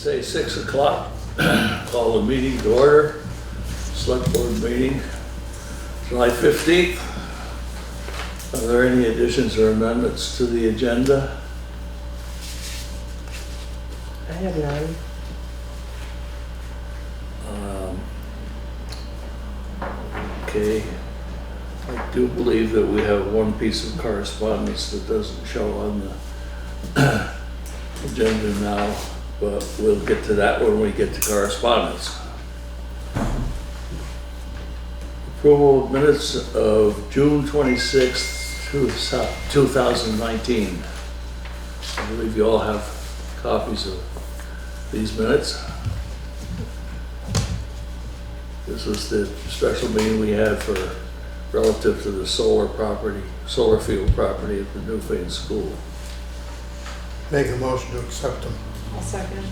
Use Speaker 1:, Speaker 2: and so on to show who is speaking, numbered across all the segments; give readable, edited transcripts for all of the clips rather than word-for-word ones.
Speaker 1: Say 6 o'clock, call the meeting to order, select board meeting, July 15th. Are there any additions or amendments to the agenda?
Speaker 2: I have none.
Speaker 1: Okay, I do believe that we have one piece of correspondence that doesn't show on the agenda now, but we'll get to that when we get to correspondence. Approval of minutes of June 26th, 2019. I believe you all have copies of these minutes. This was the special meeting we had for relative to the solar field property at the Newfane school.
Speaker 3: Make a motion to accept them.
Speaker 2: I'll second.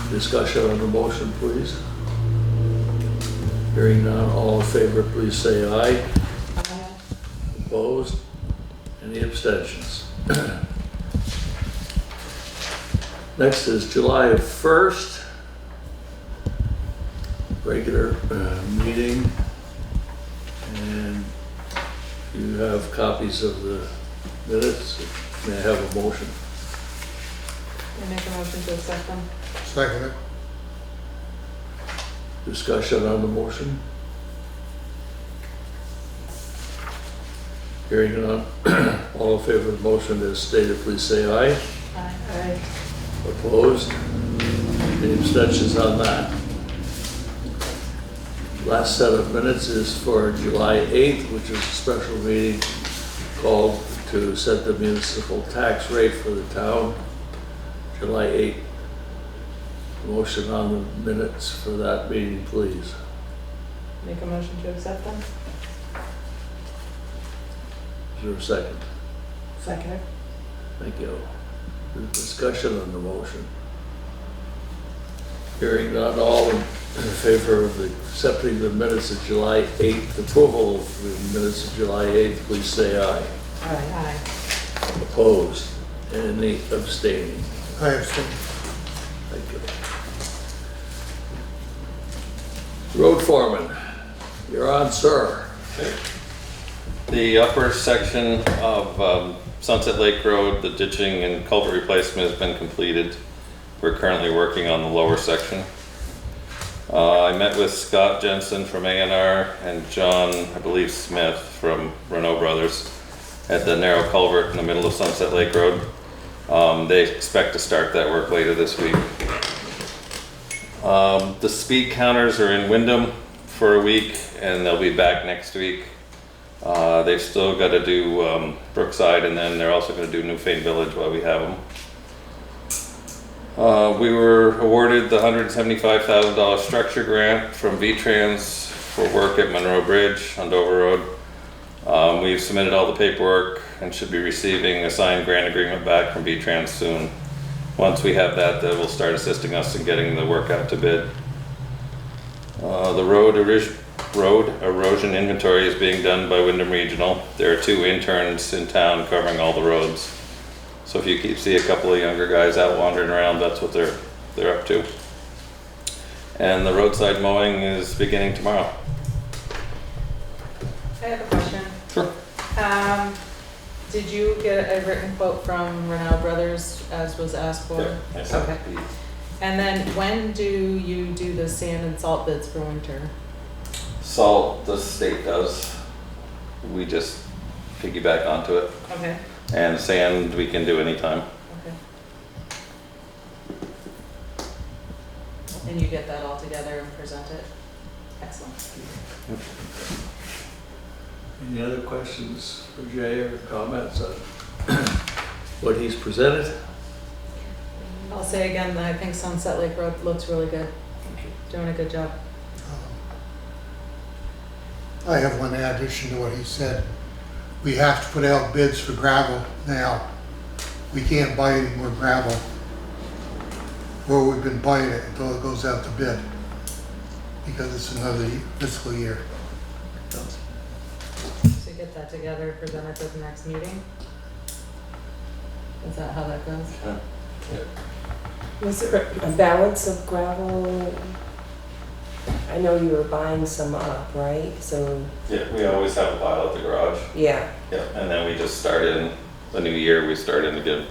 Speaker 1: Discussion on the motion, please. Hearing none, all in favor, please say aye.
Speaker 2: Aye.
Speaker 1: Opposed? Any abstentions? Next is July 1st, regular meeting. And you have copies of the minutes. May I have a motion?
Speaker 2: I make a motion to accept them.
Speaker 3: Second it.
Speaker 1: Discussion on the motion? Hearing none, all in favor of the motion as stated, please say aye.
Speaker 2: Aye.
Speaker 1: Opposed? Any abstentions on that? Last set of minutes is for July 8th, which is a special meeting called to set the municipal tax rate for the town. July 8th. Motion on the minutes for that meeting, please.
Speaker 2: Make a motion to accept them.
Speaker 1: Is there a second?
Speaker 2: Second.
Speaker 1: Thank you. Discussion on the motion. Hearing none, all in favor of accepting the minutes of July 8th, approval of the minutes of July 8th, please say aye.
Speaker 2: Aye.
Speaker 1: Opposed? Any abstaining?
Speaker 3: I abstain.
Speaker 1: Thank you. Road foreman, you're on, sir.
Speaker 4: The upper section of Sunset Lake Road, the ditching and culvert replacement has been completed. We're currently working on the lower section. I met with Scott Jensen from A&R and John, I believe Smith from Renault Brothers at the narrow culvert in the middle of Sunset Lake Road. They expect to start that work later this week. The speed counters are in Wyndham for a week and they'll be back next week. They've still got to do Brookside, and then they're also going to do Newfane Village while we have them. We were awarded the $175,000 structure grant from V-Trans for work at Monroe Bridge on Dover Road. We've submitted all the paperwork and should be receiving a signed grant agreement back from V-Trans soon. Once we have that, they will start assisting us in getting the work out to bid. The road erosion inventory is being done by Wyndham Regional. There are 2 interns in town covering all the roads. So if you see a couple of younger guys out wandering around, that's what they're up to. And the roadside mowing is beginning tomorrow.
Speaker 2: I have a question.
Speaker 4: Sure.
Speaker 2: Did you get a written quote from Renault Brothers as was asked for?
Speaker 4: Yeah, I sent
Speaker 2: Okay.
Speaker 4: the-
Speaker 2: And then when do you do the sand and salt bids for winter?
Speaker 4: Salt, the state does. We just piggyback onto it.
Speaker 2: Okay.
Speaker 4: And sand, we can do anytime.
Speaker 2: Okay. And you get that all together and present it? Excellent.
Speaker 1: Any other questions for Jay or comments on what he's presented?
Speaker 2: I'll say again that I think Sunset Lake Road looks really good. Doing a good job.
Speaker 3: I have one addition to what he said. We have to put out bids for gravel now. We can't buy any more gravel where we've been buying it until it goes out to bid, because it's another fiscal year.
Speaker 2: So get that together, present it at the next meeting? Is that how that goes?
Speaker 4: Yeah.
Speaker 5: Was there a balance of gravel? I know you were buying some up, right? So,
Speaker 4: Yeah, we always have a pile at the garage.
Speaker 5: yeah.
Speaker 4: Yeah, and then we just start in the new year, we start in again.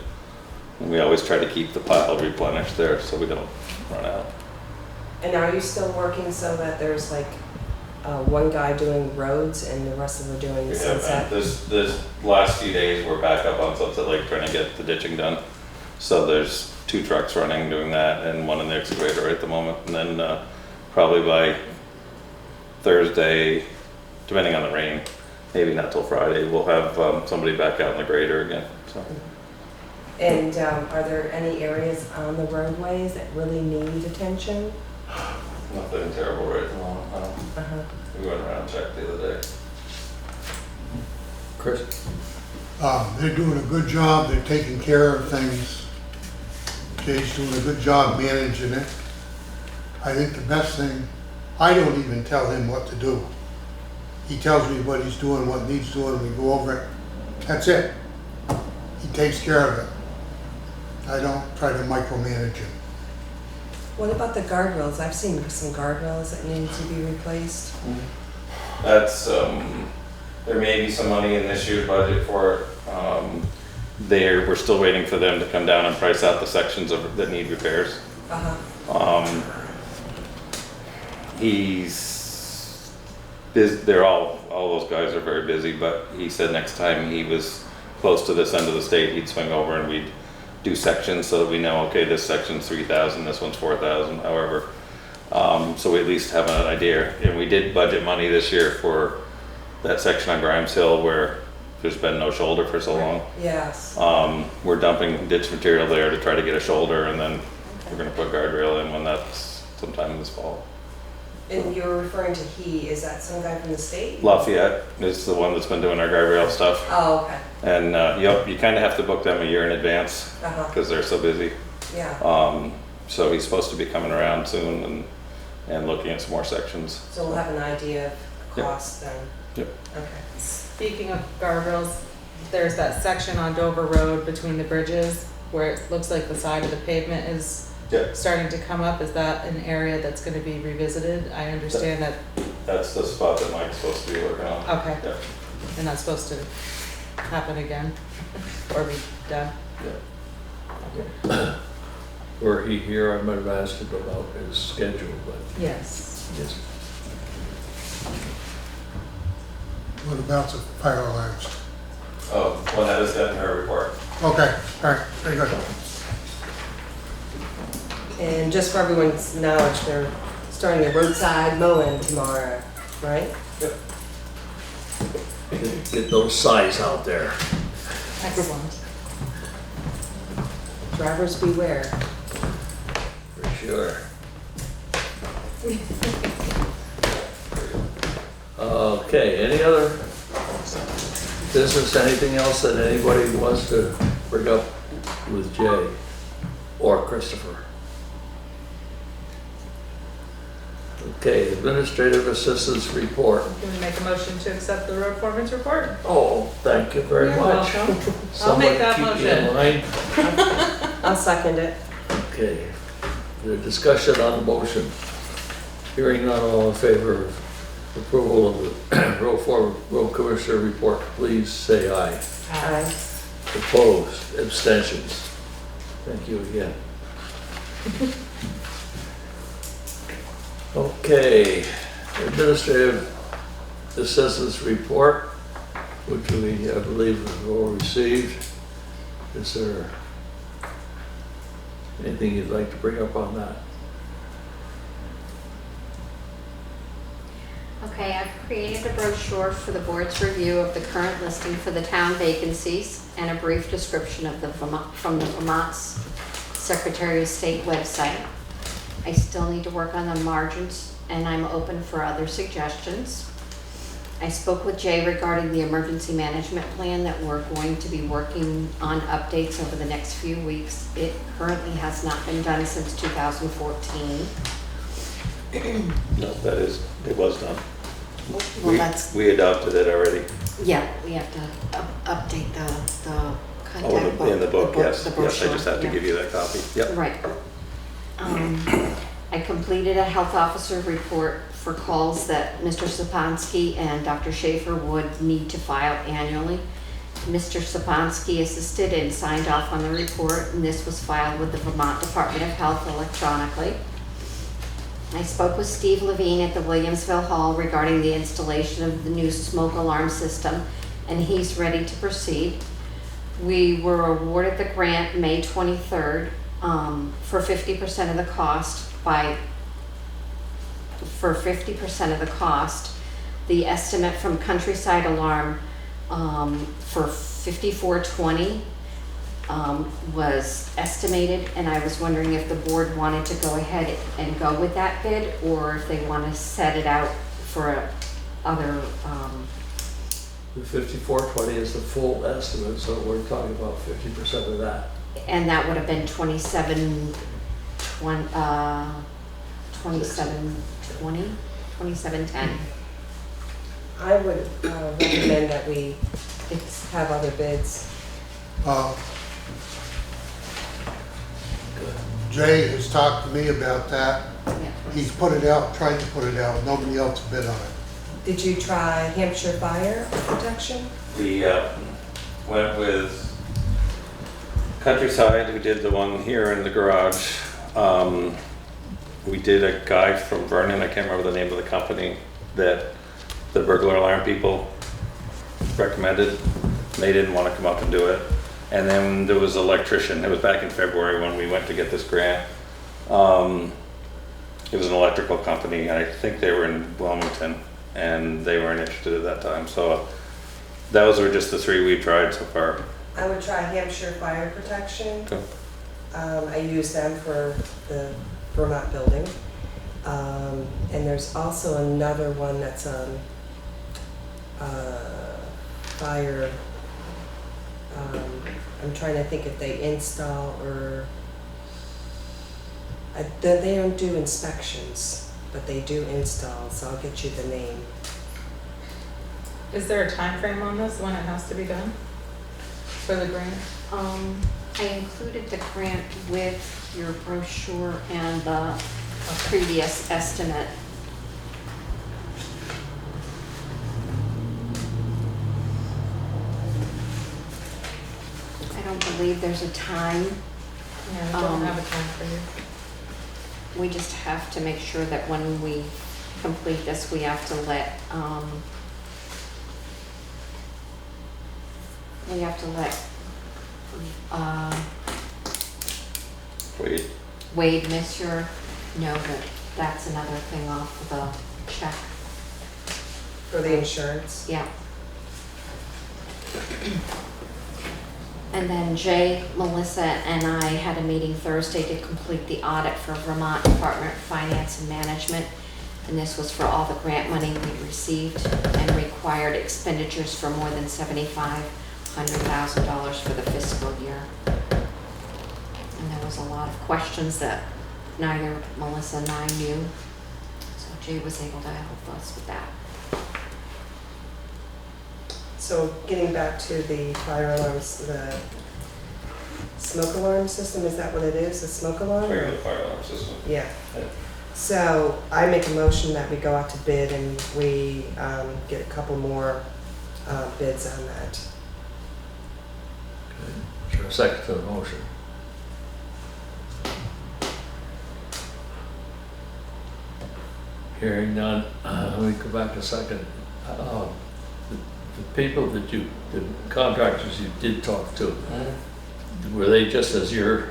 Speaker 4: And we always try to keep the pile replenished there so we don't run out.
Speaker 5: And are you still working so that there's like one guy doing roads and the rest of them are doing
Speaker 4: We have,
Speaker 5: Sunset?
Speaker 4: this last few days, we're back up on Sunset Lake trying to get the ditching done. So there's 2 trucks running doing that and one in the excavator at the moment. And then probably by Thursday, depending on the rain, maybe not till Friday, we'll have somebody back out in the grader again, so.
Speaker 5: And are there any areas on the roadways that really need attention?
Speaker 4: Nothing terrible right at the moment.
Speaker 5: Uh-huh.
Speaker 4: We went around and checked the other day.
Speaker 1: Chris?
Speaker 3: They're doing a good job, they're taking care of things. Jay's doing a good job managing it. I think the best thing, I don't even tell him what to do. He tells me what he's doing, what needs doing, we go over it. That's it. He takes care of it. I don't try to micromanage him.
Speaker 5: What about the guardrails? I've seen some guardrails that need to be replaced.
Speaker 4: That's, there may be some money in this year's budget for it. We're still waiting for them to come down and price out the sections that need repairs.
Speaker 5: Uh-huh.
Speaker 4: All those guys are very busy, but he said next time he was close to this end of the state, he'd swing over and we'd do sections so that we know, okay, this section's 3,000, this one's 4,000, however. So we at least have an idea. And we did budget money this year for that section on Grimes Hill where there's been no shoulder for so long.
Speaker 5: Yes.
Speaker 4: We're dumping ditch material there to try to get a shoulder, and then we're gonna put guardrail in when that's sometime this fall.
Speaker 5: And you're referring to he, is that some guy from the state?
Speaker 4: Lafayette is the one that's been doing our guardrail stuff.
Speaker 5: Oh, okay.
Speaker 4: And, yep, you kinda have to book them a year in advance,
Speaker 5: Uh-huh.
Speaker 4: cause they're so busy.
Speaker 5: Yeah.
Speaker 4: So he's supposed to be coming around soon and looking at some more sections.
Speaker 5: So we'll have an idea of
Speaker 4: Yep.
Speaker 5: cost then.
Speaker 4: Yep.
Speaker 5: Okay.
Speaker 2: Speaking of guardrails, there's that section on Dover Road between the bridges where it looks like the side of the pavement is
Speaker 4: Yep.
Speaker 2: starting to come up. Is that an area that's gonna be revisited? I understand that,
Speaker 4: That's the spot that Mike's supposed to be working on.
Speaker 2: okay,
Speaker 4: Yep.
Speaker 2: and that's supposed to happen again or be done?
Speaker 1: Were he here, I might have asked him about his schedule, but
Speaker 2: Yes.
Speaker 1: yes.
Speaker 3: What about the fire alarms?
Speaker 4: Oh, well, that is in her report.
Speaker 3: Okay, all right, very good.
Speaker 5: And just for everyone's knowledge, they're starting a roadside mowing tomorrow, right?
Speaker 1: Get those size out there.
Speaker 2: Excellent.
Speaker 5: Drivers beware.
Speaker 1: For sure. Okay, any other business, anything else that anybody wants to bring up with Jay or Christopher? Okay, administrative assistance report.
Speaker 2: Can we make a motion to accept the road foreman's report?
Speaker 1: Oh, thank you very
Speaker 2: You're
Speaker 1: much.
Speaker 2: welcome. I'll
Speaker 1: Someone
Speaker 2: make that
Speaker 1: keep me in
Speaker 2: motion.
Speaker 1: line.
Speaker 5: I'll second it.
Speaker 1: Okay, the discussion on the motion. Hearing none, all in favor of approval of the road commissioner report, please say aye.
Speaker 5: Aye.
Speaker 1: Opposed, abstentions. Thank you again. Okay, administrative assistance report, which we, I believe, have all received. Is there anything you'd like to bring up on that?
Speaker 6: Okay, I've created a brochure for the board's review of the current listing for the town vacancies and a brief description of from the Vermont's Secretary of State website. I still need to work on the margins and I'm open for other suggestions. I spoke with Jay regarding the emergency management plan that we're going to be working on updates over the next few weeks. It currently has not been done since 2014.
Speaker 4: No, it was done.
Speaker 6: Well, that's,
Speaker 4: We adopted it already.
Speaker 6: yeah, we have to update the
Speaker 4: Oh,
Speaker 6: contact book.
Speaker 4: in the book, yes.
Speaker 6: the
Speaker 4: Yes, I just
Speaker 6: brochure,
Speaker 4: have to
Speaker 6: yeah.
Speaker 4: give you that copy. Yep.
Speaker 6: Right. I completed a health officer report for calls that Mr. Sapansky and Dr. Schaefer would need to file annually. Mr. Sapansky assisted and signed off on the report, and this was filed with the Vermont Department of Health electronically. I spoke with Steve Levine at the Williamsville Hall regarding the installation of the new smoke alarm system, and he's ready to proceed. We were awarded the grant May 23rd for 50% of the cost for 50% of the cost. The estimate from Countryside Alarm for 5420 was estimated, and I was wondering if the board wanted to go ahead and go with that bid, or if they want to set it out for other,
Speaker 1: The 5420 is the full estimate, so we're talking about 50% of that.
Speaker 6: and that would have been 2720, 2710.
Speaker 5: I would recommend that we have other bids.
Speaker 3: Jay has talked to me about that.
Speaker 6: Yeah.
Speaker 3: He's put it out, tried to put it out, nobody else bid on it.
Speaker 5: Did you try Hampshire Fire Protection?
Speaker 4: We went with Countryside, who did the one here in the garage. We did a guy from Vernon, I can't remember the name of the company, that the burglar alarm people recommended. They didn't want to come up and do it. And then there was an electrician. It was back in February when we went to get this grant. It was an electrical company. I think they were in Wilmington, and they weren't interested at that time. So those were just the three we tried so far.
Speaker 5: I would try Hampshire Fire Protection.
Speaker 4: Okay.
Speaker 5: I use them for the Vermont building. And there's also another one that's on fire. I'm trying to think if they install or they don't do inspections, but they do install, so I'll get you the name.
Speaker 2: Is there a time frame on this, when it has to be done for the grant?
Speaker 6: I included the grant with your brochure and the previous estimate. I don't believe there's a time.
Speaker 2: Yeah, I don't have a time for you.
Speaker 6: We just have to make sure that when we complete this, we have to let, Wade Misser know that that's another thing off the check.
Speaker 5: For the insurance?
Speaker 6: Yeah. And then Jay, Melissa, and I had a meeting Thursday to complete the audit for Vermont Department of Finance and Management. And this was for all the grant money we received and required expenditures for more than $7,500,000 for the fiscal year. And there was a lot of questions that neither Melissa and I knew. So Jay was able to help us with that.
Speaker 5: So getting back to the fire alarms, the smoke alarm system, is that what it is, a smoke alarm?
Speaker 4: Regular fire alarm system.
Speaker 5: Yeah.
Speaker 4: Yeah.
Speaker 5: So I make a motion that we go out to bid and we get a couple more bids on that.
Speaker 1: Okay. Is there a second to the motion? Hearing none, let me go back a second. The people that the contractors you did talk to, were they just as you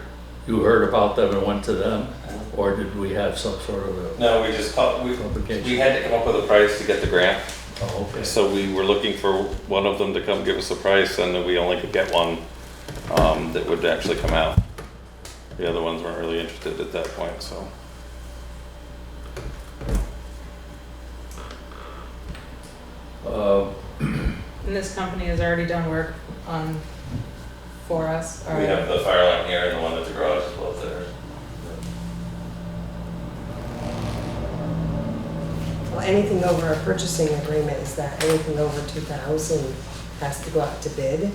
Speaker 1: heard about them and went to them? Or did we have some sort of a
Speaker 4: No, we just
Speaker 1: publication?
Speaker 4: we had to come up with a price to get the grant.
Speaker 1: Oh, okay.
Speaker 4: So we were looking for one of them to come give us a price, and we only could get one that would actually come out. The other ones weren't really interested at that point, so.
Speaker 2: And this company has already done work on, for us? or-
Speaker 4: We have the fire alarm here and the one at the garage as well as there.
Speaker 5: Well, anything over a purchasing agreement is that anything over 2,000 has to go out to bid.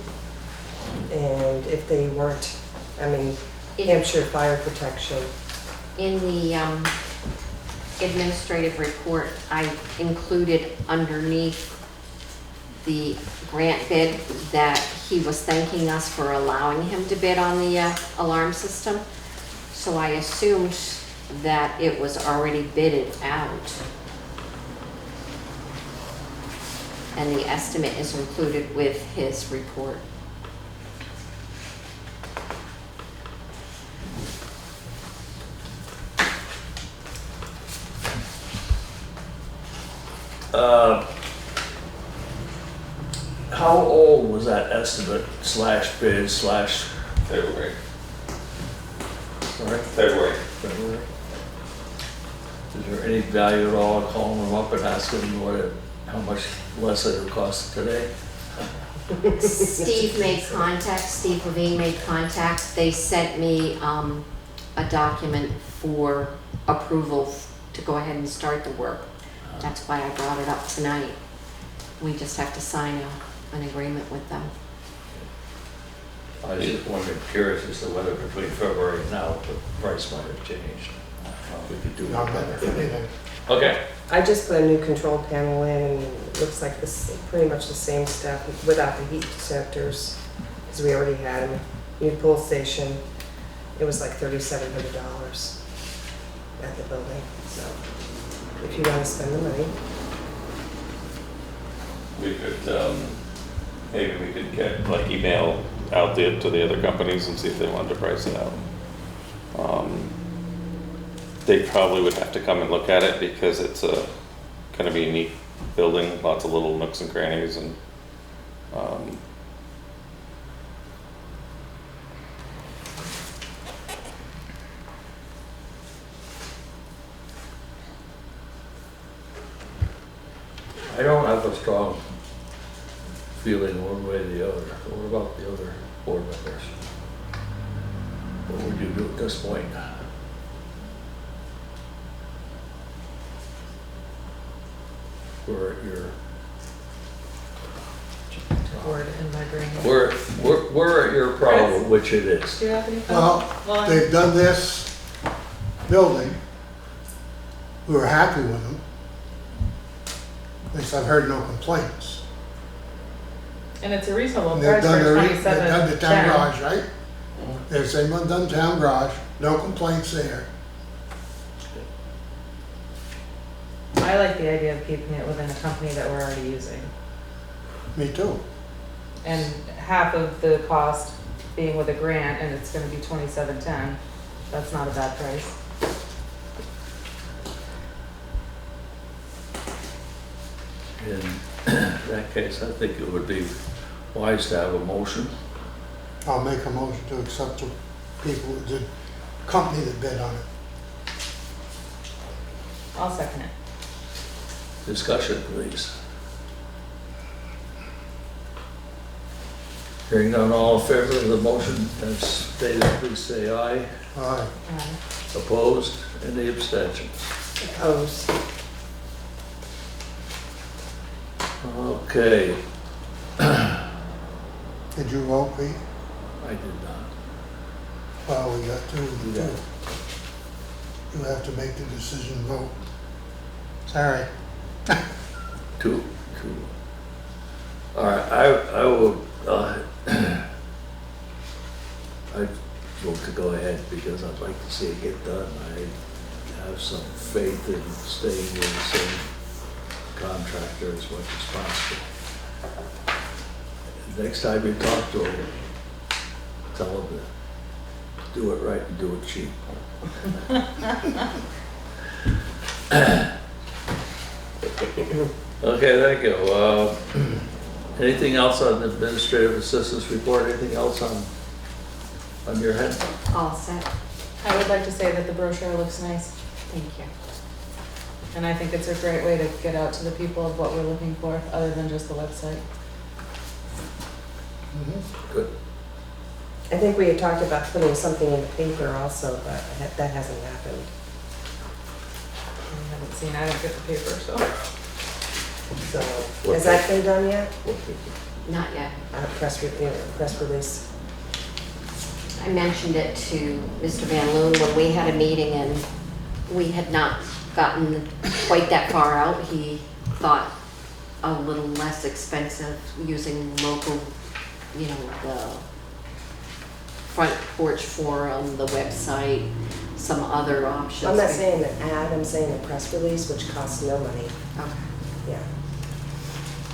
Speaker 5: And if they weren't, I mean, Hampshire Fire Protection,
Speaker 6: In the administrative report, I included underneath the grant bid that he was thanking us for allowing him to bid on the alarm system. So I assumed that it was already bidded out. And the estimate is included with his report.
Speaker 1: How old was that estimate slash bid slash,
Speaker 4: February.
Speaker 1: sorry,
Speaker 4: February.
Speaker 1: February? Is there any value at all in calling them up and asking them how much less it would cost today?
Speaker 6: Steve made contact, Steve Levine made contact. They sent me a document for approval to go ahead and start the work. That's why I brought it up tonight. We just have to sign an agreement with them.
Speaker 1: I was just wondering, curious as to whether between February and now, the price might have changed. We could do
Speaker 3: Not
Speaker 1: it
Speaker 3: better,
Speaker 1: better.
Speaker 3: anything.
Speaker 1: Okay,
Speaker 5: I just put a new control panel in and it looks like this, pretty much the same stuff without the heat detectors, because we already had them. New pull station, it was like $3,700 at the building, so if you want to spend the money.
Speaker 4: We could, maybe we could get, like, email out to the other companies and see if they wanted to price it out. They probably would have to come and look at it because it's a kind of a unique building, lots of little nooks and crannies and,
Speaker 1: I don't have a strong feeling one way or the other. What about the other board members? What would you do at this point? We're at your,
Speaker 2: Word in my brain.
Speaker 1: we're at your problem, which it is.
Speaker 2: Do you have any thoughts?
Speaker 3: Well, they've done this building. We were happy with them. At least I've heard no complaints.
Speaker 2: And it's a reasonable
Speaker 3: And
Speaker 2: price for
Speaker 3: they've done the town
Speaker 2: 27.
Speaker 3: garage, right? They're the same one done town garage, no complaints there.
Speaker 2: I like the idea of keeping it within a company that we're already using.
Speaker 3: Me too.
Speaker 2: And half of the cost being with a grant, and it's gonna be $27.10. That's not a bad price.
Speaker 1: In that case, I think it would be wise to have a motion.
Speaker 3: I'll make a motion to accept the people, the company that bid on it.
Speaker 2: I'll second it.
Speaker 1: Discussion, please. Hearing none, all in favor of the motion as stated, please say aye.
Speaker 3: Aye.
Speaker 1: Opposed? Any abstentions?
Speaker 5: Opposed.
Speaker 1: Okay,
Speaker 3: Did you vote, Pete?
Speaker 1: I did not.
Speaker 3: Well, we got two.
Speaker 1: Yeah.
Speaker 3: You have to make the decision vote. Sorry.
Speaker 1: Two. All right, I will, I vote to go ahead because I'd like to see it get done. I have some faith in staying with the same contractor as much as possible. Next time you talk to him, tell him to do it right and do it cheap. Okay, thank you. Anything else on the administrative assistance report? Anything else on your head?
Speaker 6: All set.
Speaker 2: I would like to say that the brochure looks nice,
Speaker 6: Thank you.
Speaker 2: and I think it's a great way to get out to the people of what we're looking for, other than just the website.
Speaker 1: Good.
Speaker 5: I think we had talked about putting something in the paper also, but that hasn't happened.
Speaker 2: I haven't seen, I don't get the paper, so.
Speaker 5: So, has that been done yet?
Speaker 6: Not yet.
Speaker 5: Press release.
Speaker 6: I mentioned it to Mr. Van Loon when we had a meeting and we had not gotten quite that far out. He thought a little less expensive using local, you know, the Front Porch Forum, the website, some other options.
Speaker 5: I'm not saying an ad, I'm saying a press release, which costs no money.
Speaker 6: Okay.
Speaker 5: Yeah.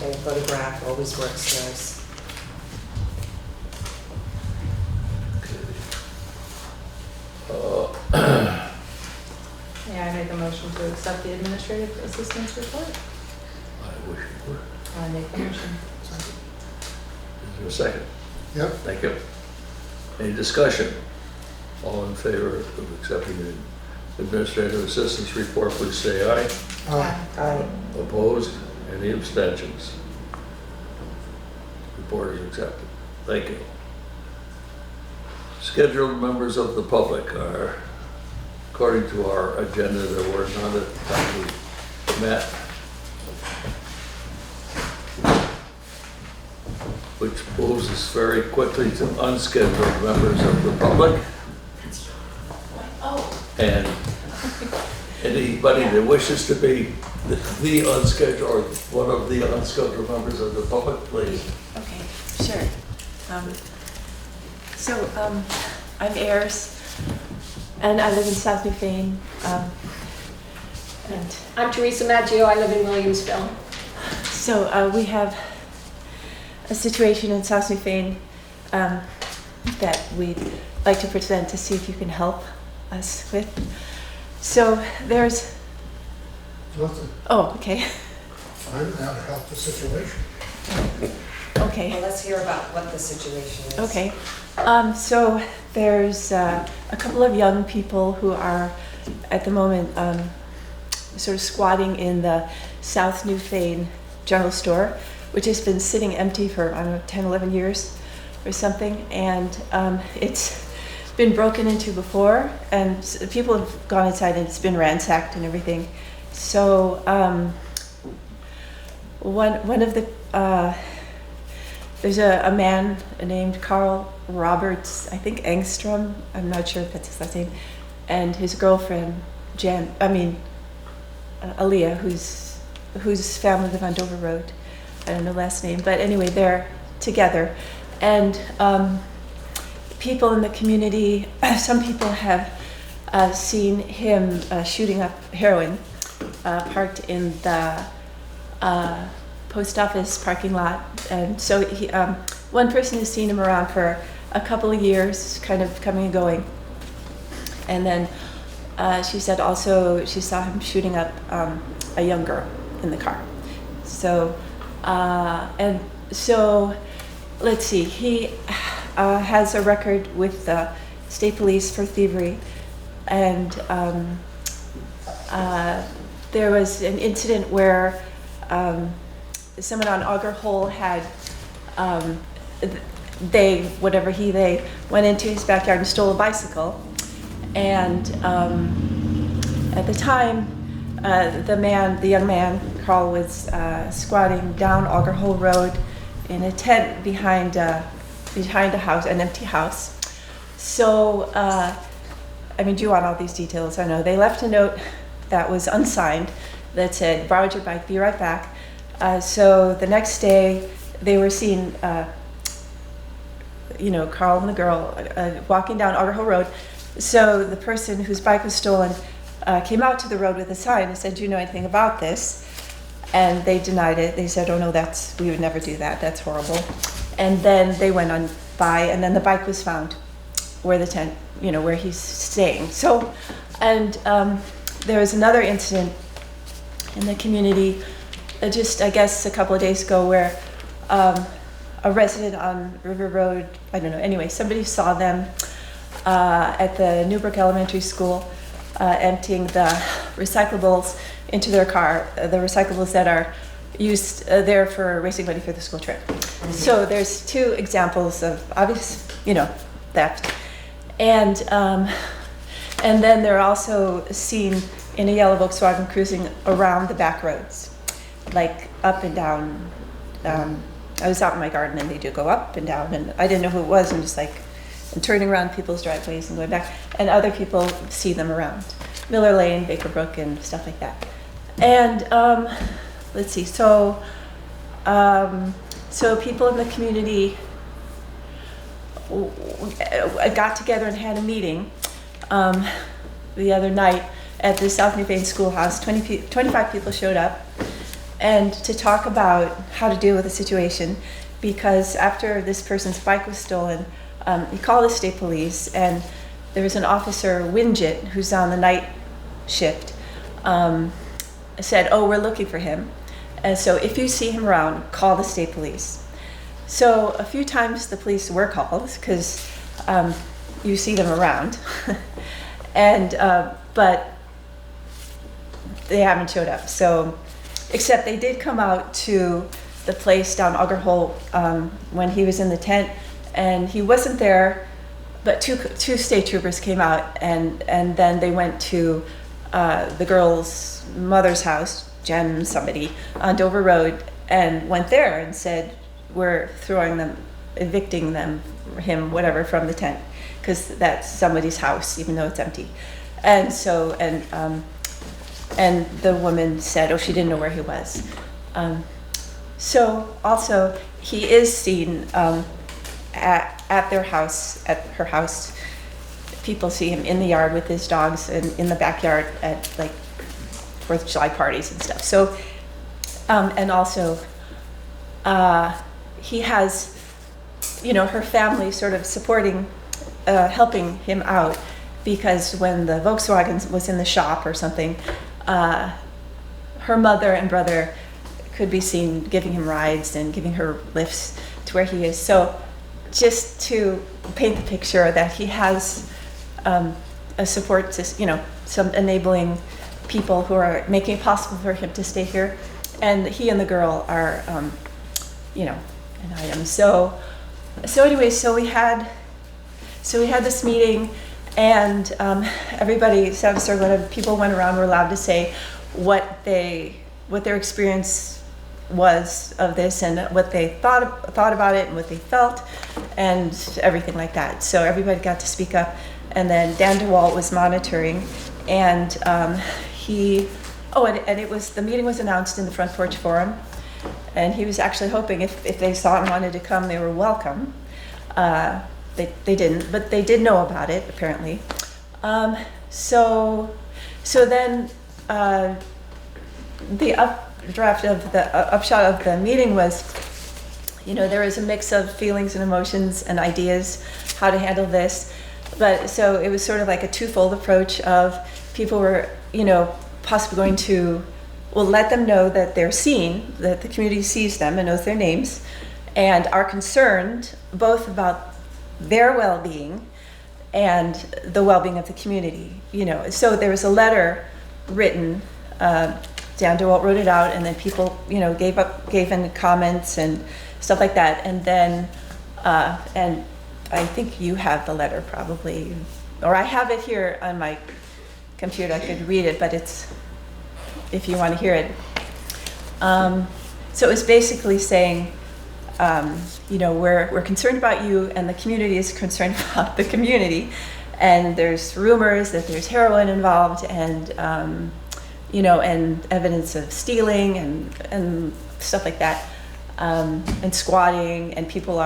Speaker 5: And a photograph always works nice.
Speaker 2: Yeah, I make a motion to accept the administrative assistant's report.
Speaker 1: I wish it were.
Speaker 2: I make the motion.
Speaker 1: Is there a second?
Speaker 3: Yep.
Speaker 1: Thank you. Any discussion? All in favor of accepting the administrative assistance report, please say aye.
Speaker 5: Aye.
Speaker 1: Opposed? Any abstentions? Report is accepted. Thank you. Scheduled members of the public are, according to our agenda, there were none at the time we met, which moves us very quickly to unscheduled members of the public. And anybody that wishes to be the unscheduled, or one of the unscheduled members of the public, please.
Speaker 7: Okay, sure. I'm Ayers, and I live in South Newfane. And
Speaker 6: I'm Teresa Maggio, I live in Williamsville.
Speaker 7: so we have a situation in South Newfane that we'd like to present to see if you can help us with. So there's,
Speaker 3: Nothing.
Speaker 7: oh, okay,
Speaker 3: I don't know how to help the situation.
Speaker 7: okay.
Speaker 5: Well, let's hear about what the situation is.
Speaker 7: Okay, so there's a couple of young people who are at the moment sort of squatting in the South Newfane general store, which has been sitting empty for, I don't know, 10, 11 years or something. And it's been broken into before, and people have gone inside and it's been ransacked and everything. So one of the, there's a man named Carl Roberts, I think Engstrom, I'm not sure if that's his last name, and his girlfriend Aaliyah, whose family live on Dover Road. I don't know last name, but anyway, they're together. And people in the community, some people have seen him shooting up heroin parked in the post office parking lot. And so he, one person has seen him around for a couple of years, kind of coming and going. And then she said also she saw him shooting up a young girl in the car. So, and so, let's see, he has a record with the state police for thievery. And there was an incident where someone on Auger Hole had, they went into his backyard and stole a bicycle. And at the time, the young man, Carl, was squatting down Auger Hole Road in a tent behind a house, an empty house. So, do you want all these details? I know. They left a note that was unsigned that said, "Borrowed your bike, be right back." So the next day, they were seen, Carl and the girl walking down Auger Hole Road. So the person whose bike was stolen came out to the road with a sign and said, "Do you know anything about this?" And they denied it. They said, "Oh no, we would never do that. That's horrible." And then they went on by, and then the bike was found where the tent, where he's staying. So, and there was another incident in the community, just I guess a couple of days ago, where a resident on River Road, I don't know, anyway, somebody saw them at the Newbrook Elementary School emptying the recyclables into their car, the recyclables that are used there for raising money for the school trip. Mm-hmm. So there's two examples of obvious, theft. And then they're also seen in a yellow Volkswagen cruising around the back roads, like up and down. I was out in my garden and they do go up and down, and I didn't know who it was. I'm just like, and turning around people's driveways and going back, and other people see them around. Miller Lane, Baker Brook, and stuff like that. And let's see, so people in the community got together and had a meeting the other night at the South Newfane Schoolhouse. 25 people showed up, and to talk about how to deal with the situation, because after this person's bike was stolen, he called the state police, and there was an officer, Winget, who's on the night shift, said, oh, we're looking for him. And so if you see him around, call the state police. So a few times the police were called, because you see them around, and but they haven't showed up. So, except they did come out to the place down Auger Hole when he was in the tent, and he wasn't there, but two state troopers came out, and then they went to the girl's mother's house, Jen somebody, on Dover Road, and went there and said, we're evicting him, whatever, from the tent, because that's somebody's house, even though it's empty. And so, and the woman said, oh, she didn't know where he was. So also, he is seen at their house, at her house. People see him in the yard with his dogs and in the backyard at like 4th of July parties and stuff. So, and also, he has, her family sort of supporting, helping him out, because when the Volkswagen was in the shop or something, her mother and brother could be seen giving him rides and giving her lifts to where he is. So just to paint the picture that he has a support system, some enabling people who are making it possible for him to stay here. And he and the girl are, an item. So anyway, so we had this meeting, and everybody sat in a circle, and people went around, were allowed to say what their experience was of this, and what they thought about it, and what they felt, and everything like that. So everybody got to speak up, and then Dan DeWalt was monitoring, and the meeting was announced in the Front Porch Forum, and he was actually hoping if they saw it and wanted to come, they were welcome. They didn't, but they did know about it, apparently. So then the upshot of the meeting was, there was a mix of feelings and emotions and ideas how to handle this. But so it was sort of like a twofold approach of people were, possibly going to, let them know that they're seen, that the community sees them and knows their names, and are concerned both about their well-being and the well-being of the community. So there was a letter written, Dan DeWalt wrote it out, and then people, gave in comments and stuff like that. And then, and I think you have the letter probably, or I have it here on my computer. I could read it, but it's, if you want to hear it. So it was basically saying, we're concerned about you, and the community is concerned about the community, and there's rumors that there's heroin involved, and and evidence of stealing and stuff like that, and squatting, and people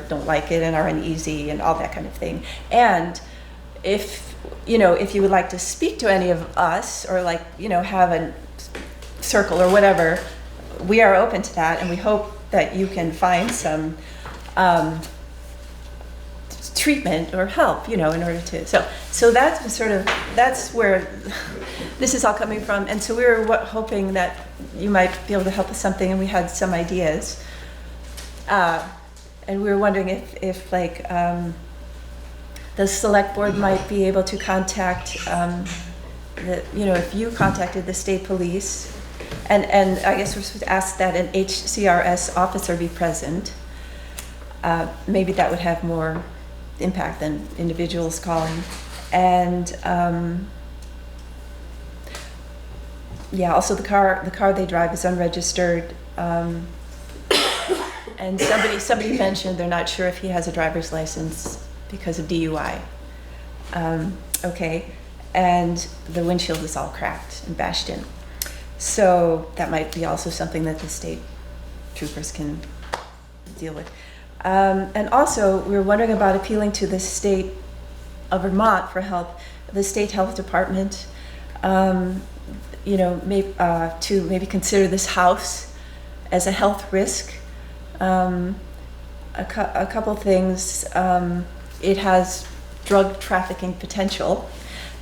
Speaker 7: don't like it and are uneasy and all that kind of thing. And if you would like to speak to any of us, or have a circle or whatever, we are open to that, and we hope that you can find some treatment or help, in order to. So that's where this is all coming from. And so we were hoping that you might be able to help with something, and we had some ideas. And we were wondering if the select board might be able to contact, if you contacted the state police. And I guess we're supposed to ask that an HCRS officer be present. Maybe that would have more impact than individuals calling. And also the car they drive is unregistered. And somebody mentioned they're not sure if he has a driver's license, because of DUI. Okay, and the windshield is all cracked and bashed in. So that might be also something that the state troopers can deal with. And also, we were wondering about appealing to the state of Vermont for help, the state health department, you know, to maybe consider this house as a health risk. A couple things. It has drug trafficking potential,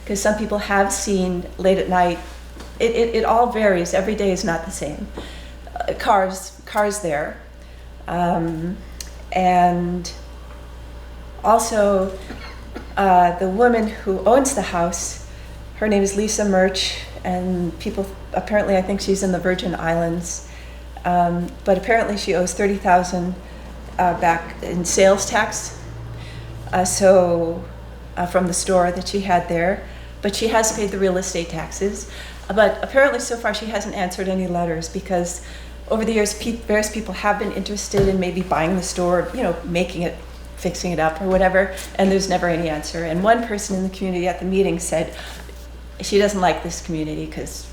Speaker 7: because some people have seen late at night. It all varies. Every day is not the same. Cars there. And also, the woman who owns the house, her name is Lisa Murch, and people, apparently I think she's in the Virgin Islands, but apparently she owes $30,000 back in sales tax, from the store that she had there, but she has paid the real estate taxes. But apparently so far she hasn't answered any letters, because over the years various people have been interested in maybe buying the store, you know, making it, fixing it up or whatever, and there's never any answer. And one person in the community at the meeting said she doesn't like this community because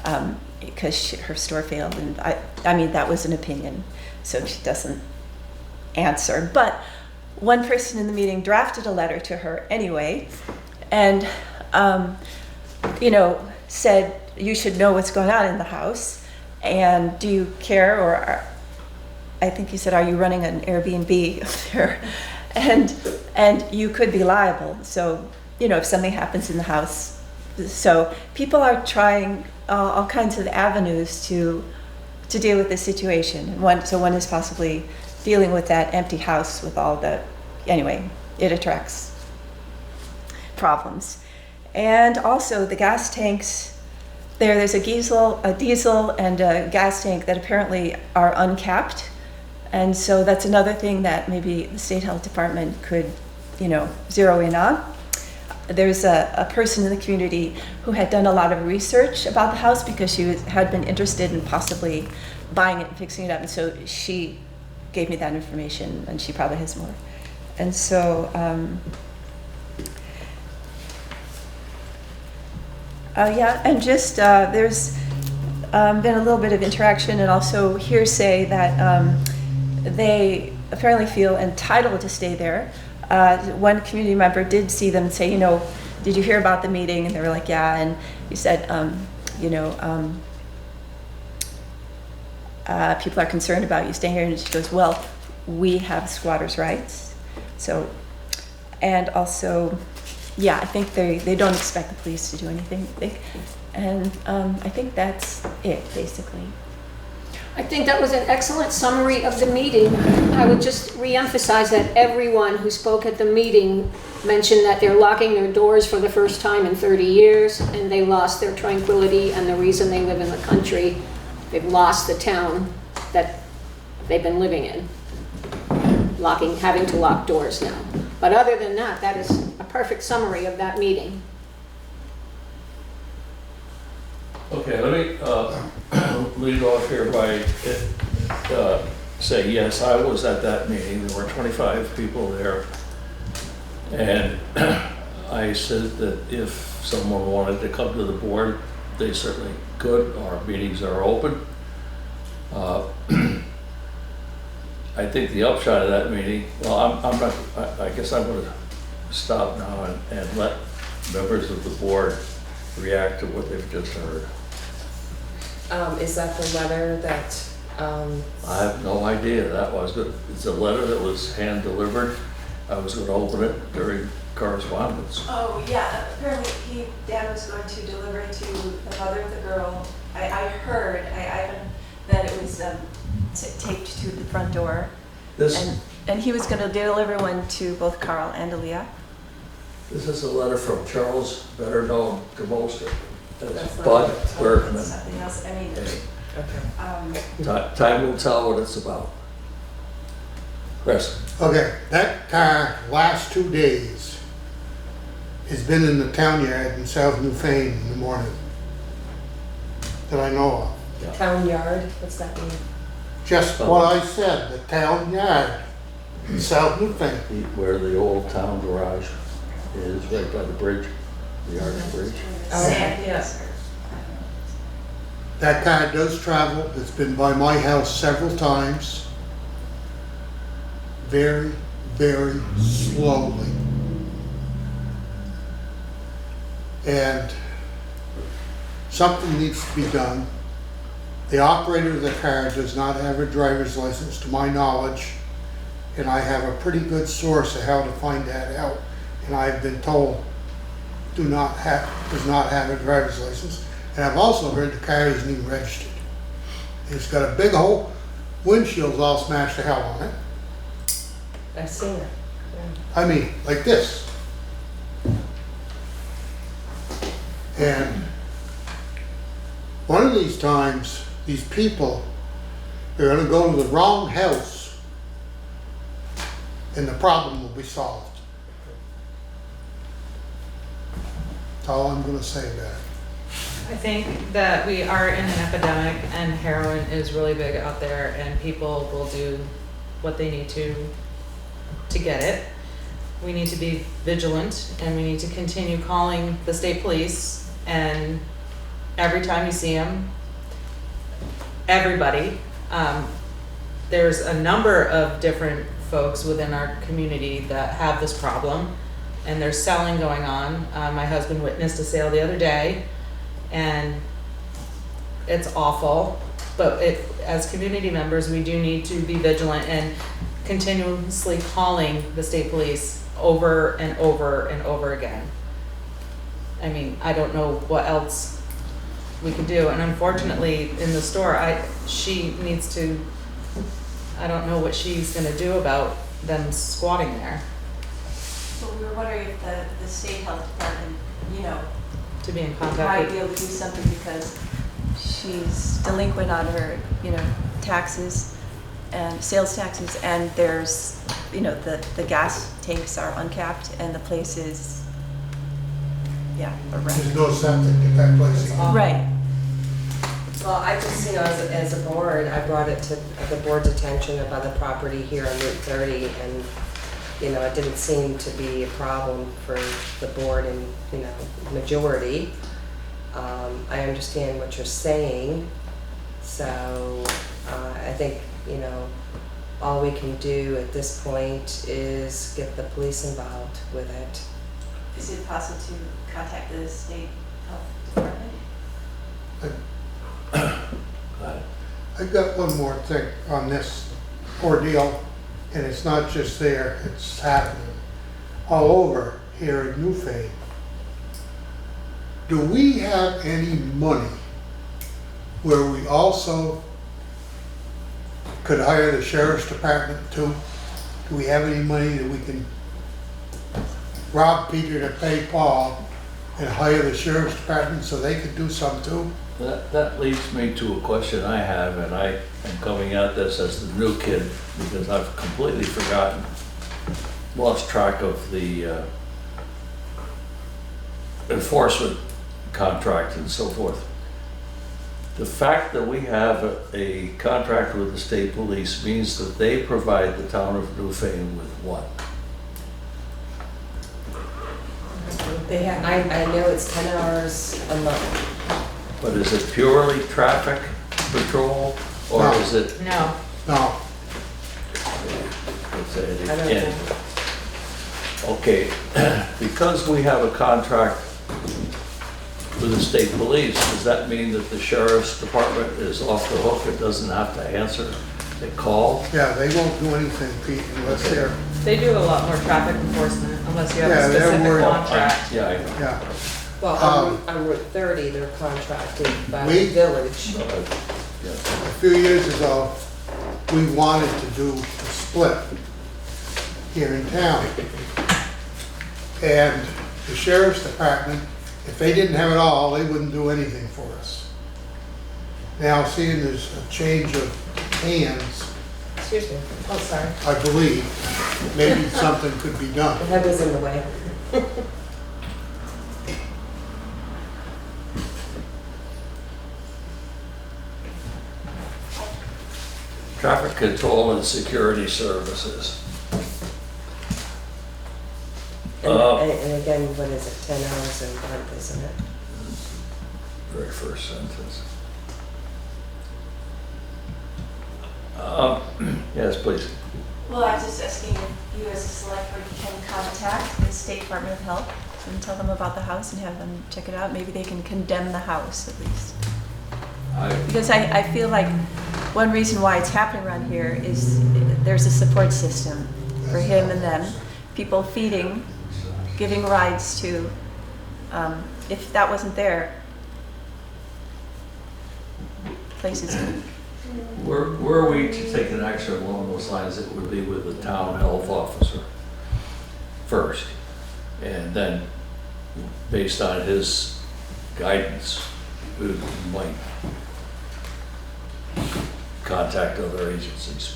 Speaker 7: her store failed, and I mean, that was an opinion, so she doesn't answer. But one person in the meeting drafted a letter to her anyway, and you know, said, you should know what's going on in the house, and do you care, or I think he said, are you running an Airbnb there? And you could be liable. So, you know, if something happens in the house. So people are trying all kinds of avenues to deal with this situation. And one is possibly dealing with that empty house with all the, anyway, it attracts problems. And also the gas tanks, there's a diesel and a gas tank that apparently are uncapped. And so that's another thing that maybe the state health department could, you know, zero in on. There's a person in the community who had done a lot of research about the house because she had been interested in possibly buying it and fixing it up. And so she gave me that information, and she probably has more. And so, yeah, and just there's been a little bit of interaction and also hearsay that they apparently feel entitled to stay there. One community member did see them say, you know, did you hear about the meeting? And they were like, yeah. And he said, you know, people are concerned about you staying here. And she goes, well, we have squatters' rights. So, and also, yeah, I think they don't expect the police to do anything. And I think that's it, basically.
Speaker 8: I think that was an excellent summary of the meeting. I would just reemphasize that everyone who spoke at the meeting mentioned that they're locking their doors for the first time in 30 years, and they lost their tranquility and the reason they live in the country. They've lost the town that they've been living in, having to lock doors now. But other than that, that is a perfect summary of that meeting.
Speaker 1: Okay, let me lead off here by saying, yes, I was at that meeting. There were 25 people there. And I said that if someone wanted to come to the board, they certainly could. Our meetings are open. I think the upshot of that meeting, well, I'm not, I guess I'm going to stop now and let members of the board react to what they've just heard.
Speaker 5: Is that the letter that,
Speaker 1: I have no idea. It's a letter that was hand delivered. I was going to open it during correspondence.
Speaker 7: Oh, yeah, apparently Dad was going to deliver it to the mother of the girl. I heard that it was taped to the front door. And he was going to deliver one to both Carl and Aaliyah.
Speaker 1: This is a letter from Charles, better known to most as
Speaker 5: not
Speaker 1: Bud
Speaker 5: it.
Speaker 1: Bergman.
Speaker 7: Something else, I mean,
Speaker 5: okay.
Speaker 1: Time will tell what it's about. Chris?
Speaker 3: Okay, that car last 2 days has been in the town yard in South Newfane in the morning that I know of.
Speaker 5: Town yard, what's that mean?
Speaker 3: Just what I said, the town yard. South Newfane.
Speaker 1: Where the old town garage is, right by the bridge, the arch bridge.
Speaker 2: Yes.
Speaker 3: That car does travel. It's been by my house several times. Very, very slowly. And something needs to be done. The operator of the car does not have a driver's license, to my knowledge, and I have a pretty good source of how to find that out. And I've been told does not have a driver's license. And I've also heard the car isn't even registered. It's got a big hole, windshield's all smashed to hell on it.
Speaker 5: I've seen it.
Speaker 3: I mean, like this. And one of these times, these people are gonna go to the wrong house and the problem will be solved. That's all I'm gonna say about it.
Speaker 2: I think that we are in an epidemic and heroin is really big out there and people will do what they need to get it. We need to be vigilant and we need to continue calling the state police, and every time you see them, everybody, there's a number of different folks within our community that have this problem and there's selling going on. My husband witnessed a sale the other day and it's awful, but as community members, we do need to be vigilant and continuously calling the state police over and over and over again. I mean, I don't know what else we can do, and unfortunately, in the store, she needs to, I don't know what she's gonna do about them squatting there.
Speaker 9: So we were wondering if the state health department,
Speaker 2: To be in
Speaker 9: might
Speaker 2: contact
Speaker 9: be
Speaker 2: with.
Speaker 9: able to do something because
Speaker 7: She's delinquent on her, taxes and sales taxes, and there's, the gas tanks are uncapped and the place is, a wreck.
Speaker 3: There's no septic at that place.
Speaker 2: awful.
Speaker 7: Right.
Speaker 5: Well, I just, as a board, I brought it to the board's attention about the property here on Route 30, and, it didn't seem to be a problem for the board and, majority. I understand what you're saying, so I think, all we can do at this point is get the police involved with it.
Speaker 9: is it possible to contact the state health department?
Speaker 3: I've got one more thing on this ordeal, and it's not just there, it's happening all over here in Newfane. Do we have any money where we also could hire the sheriff's department too? Do we have any money that we can rob Peter to pay Paul and hire the sheriff's department so they could do some too?
Speaker 1: That leads me to a question I have, and I am coming at this as the new kid because I've completely forgotten, lost track of the enforcement contract and so forth. The fact that we have a contract with the state police means that they provide the town of Newfane with what?
Speaker 5: They have, I know it's 10 hours a month.
Speaker 1: But is it purely traffic patrol, or
Speaker 3: No.
Speaker 1: is it?
Speaker 2: No,
Speaker 3: No,
Speaker 1: Let's say it
Speaker 5: I don't
Speaker 1: again. Okay, because we have a contract with the state police, does that mean that the sheriff's department is off the hook? It doesn't have to answer the call?
Speaker 3: yeah, they won't do anything, Pete, unless they're,
Speaker 2: they do a lot more traffic enforcement unless you have
Speaker 3: Yeah,
Speaker 2: a
Speaker 3: they're
Speaker 2: specific
Speaker 3: worried.
Speaker 2: contract.
Speaker 1: Yeah, I know.
Speaker 3: yeah.
Speaker 5: Well, on Route 30, they're contracted by the
Speaker 3: We-
Speaker 5: village.
Speaker 1: Yeah.
Speaker 3: A few years ago, we wanted to do a split here in town. And the sheriff's department, if they didn't have it all, they wouldn't do anything for us. Now, seeing there's a change of hands,
Speaker 2: Excuse me, oh, sorry.
Speaker 3: I believe, maybe something could be done.
Speaker 5: The head was in the way.
Speaker 1: Traffic control and security services.
Speaker 5: And again, what is it, 10 hours a month, isn't it?
Speaker 1: Very first sentence. Yes, please.
Speaker 9: Well, I was just asking if you as a select board can contact the State Department of Health.
Speaker 7: And tell them about the house and have them check it out. Maybe they can condemn the house at least. Because I feel like one reason why it's happening around here is there's a support system for him and them. People feeding, giving rides to, if that wasn't there, places.
Speaker 1: Were we to take an action along those lines, it would be with the town health officer first. And then, based on his guidance, we might contact other agencies,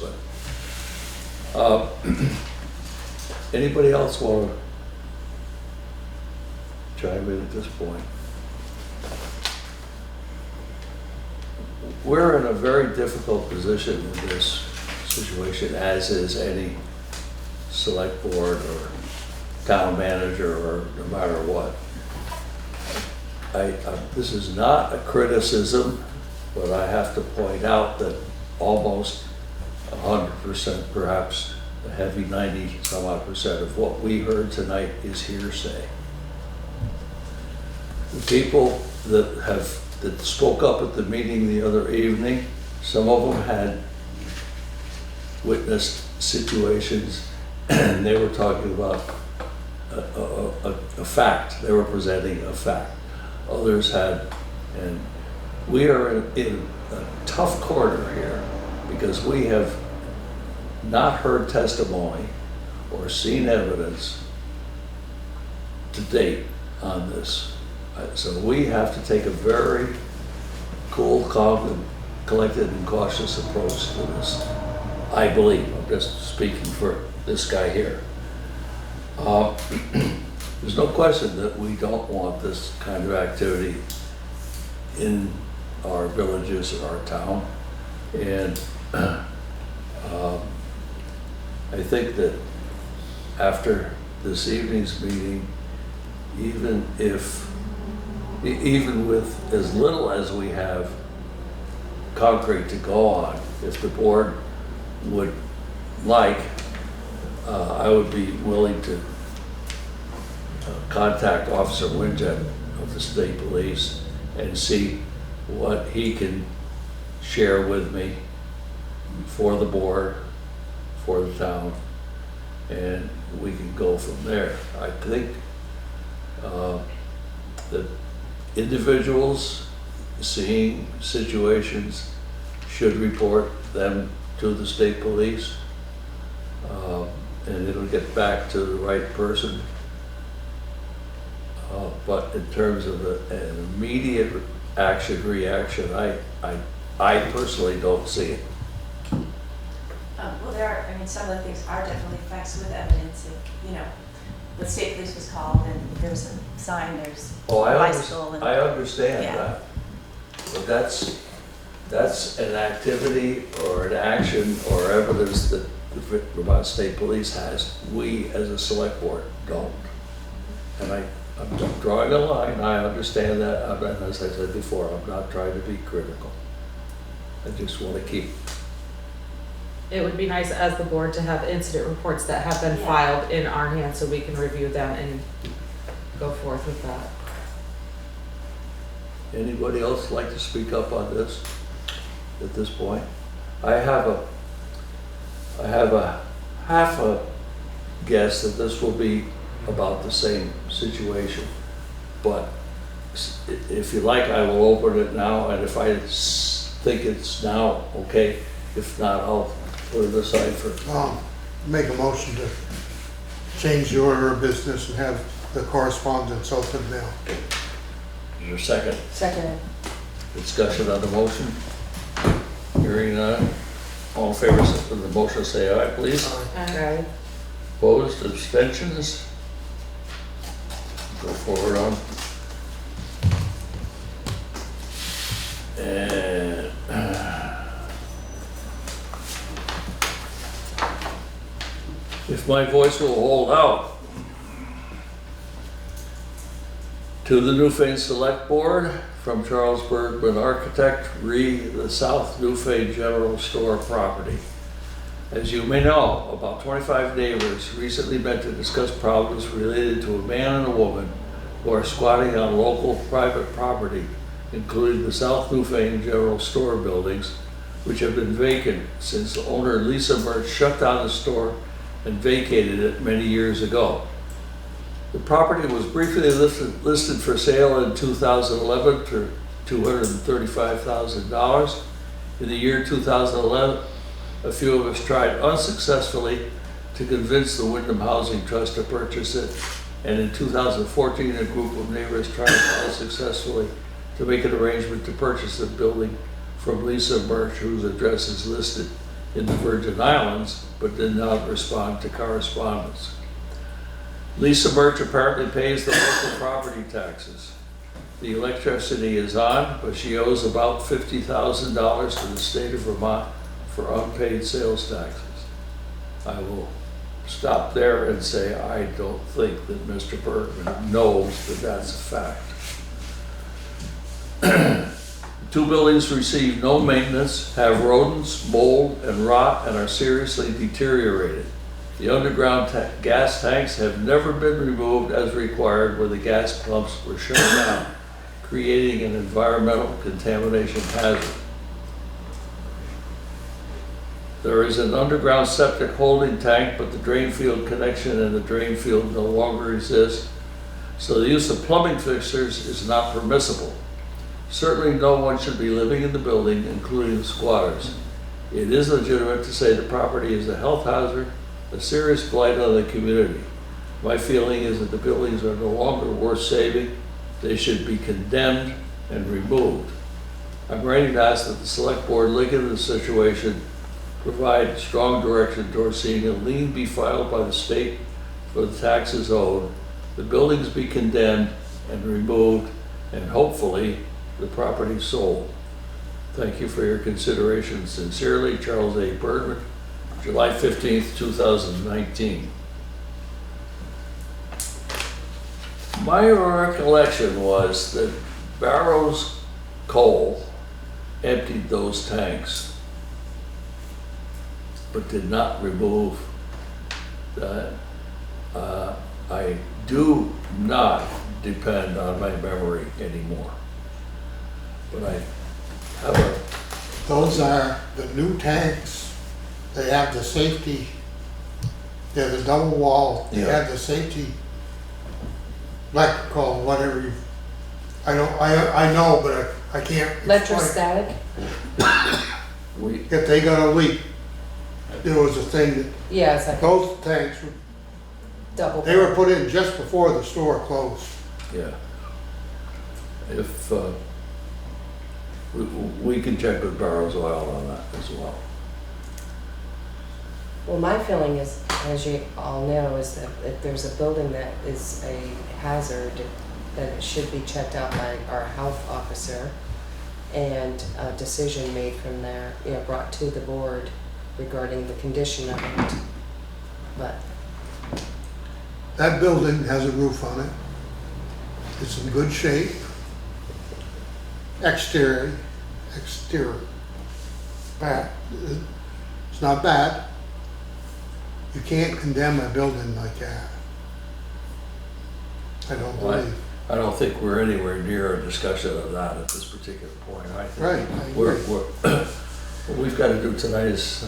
Speaker 1: but anybody else want to chime in at this point? We're in a very difficult position in this situation, as is any select board or town manager or no matter what. This is not a criticism, but I have to point out that almost 100%, perhaps a heavy 90-some-odd% of what we heard tonight is hearsay. The people that spoke up at the meeting the other evening, some of them had witnessed situations and they were talking about a fact. They were presenting a fact. Others had, and we are in a tough corner here because we have not heard testimony or seen evidence to date on this. So we have to take a very cool, calm, and collected and cautious approach to this. I believe, I'm just speaking for this guy here. There's no question that we don't want this kind of activity in our villages or our town. And I think that after this evening's meeting, even with as little as we have concrete to go on, if the board would like, I would be willing to contact Officer Winget of the state police and see what he can share with me for the board, for the town, and we can go from there. I think that individuals seeing situations should report them to the state police, and it'll get back to the right person. But in terms of an immediate reaction, I personally don't see it.
Speaker 9: Well, some of the things are definitely facts with evidence. The state police was called and there's a sign, there's a bicycle.
Speaker 1: I understand
Speaker 9: Yeah.
Speaker 1: that. But that's an activity or an action or evidence that the Vermont State Police has. We as a select board don't. And I'm drawing a line, I understand that, and as I said before, I'm not trying to be critical. I just want to keep.
Speaker 2: It would be nice as the board to have incident reports that have been
Speaker 9: Yeah.
Speaker 2: filed in our hands so we can review them and go forth with that.
Speaker 1: Anybody else like to speak up on this at this point? I have a half a guess that this will be about the same situation. But if you like, I will open it now, and if I think it's now, okay. If not, I'll put it aside for.
Speaker 3: Make a motion to change the order of business and have the correspondence open now.
Speaker 1: Is there a second?
Speaker 5: Second.
Speaker 1: Discussion on the motion? Hearing none. All in favor of the motion, say aye, please.
Speaker 5: Right.
Speaker 1: Opposed, abstentions? Go forward on. And if my voice will hold out, To the Newfane Selectboard from Charles Bergman Architect, re the South Newfane General Store property. As you may know, about 25 neighbors recently met to discuss problems related to a man and a woman who are squatting on local private property, including the South Newfane General Store buildings, which have been vacant since owner Lisa Mertz shut down the store and vacated it many years ago. The property was briefly listed for sale in 2011 for $235,000. In the year 2011, a few of us tried unsuccessfully to convince the Wyndham Housing Trust to purchase it, and in 2014, a group of neighbors tried unsuccessfully to make an arrangement to purchase the building from Lisa Mertz, whose address is listed in the Virgin Islands, but did not respond to correspondence. Lisa Mertz apparently pays the local property taxes. The electricity is on, but she owes about $50,000 to the state of Vermont for unpaid sales taxes. I will stop there and say I don't think that Mr. Bergman knows that that's a fact. 2 buildings receive no maintenance, have rodents, mold, and rot, and are seriously deteriorated. The underground gas tanks have never been removed as required where the gas pumps were shut down, creating an environmental contamination hazard. There is an underground septic holding tank, but the drain field connection and the drain field no longer exist, so the use of plumbing fixtures is not permissible. Certainly no one should be living in the building, including squatters. It is legitimate to say the property is a health hazard, a serious blight on the community. My feeling is that the buildings are no longer worth saving. They should be condemned and removed. I'm ready to ask that the select board look into the situation, provide strong direction towards seeing a lien be filed by the state for the taxes owed, the buildings be condemned and removed, and hopefully the property sold. Thank you for your consideration. Sincerely, Charles A. Bergman, July 15th, 2019. My recollection was that Barrows Coal emptied those tanks, but did not remove that. I do not depend on my memory anymore. But I have a...
Speaker 3: Those are the new tanks. They have the safety, they're the double wall, they
Speaker 1: Yeah.
Speaker 3: have the safety electrical, whatever you, I know, but I can't. explain.
Speaker 2: Electrostatic?
Speaker 3: If they got a leak, there was a thing that,
Speaker 2: Yeah, it's like
Speaker 3: those tanks,
Speaker 2: double.
Speaker 3: they were put in just before the store closed.
Speaker 1: Yeah. If, we can check with Barrows Oil on that as well.
Speaker 5: Well, my feeling is, as you all know, is that if there's a building that is a hazard, that it should be checked out by our health officer and a decision made from there, brought to the board regarding the condition of it. But
Speaker 3: That building has a roof on it. It's in good shape. Exterior, bad. It's not bad. You can't condemn a building like that. I don't
Speaker 1: Well,
Speaker 3: believe.
Speaker 1: I don't think we're anywhere near a discussion of that at this particular point. I think
Speaker 3: Right, I agree.
Speaker 1: what we've got to do tonight is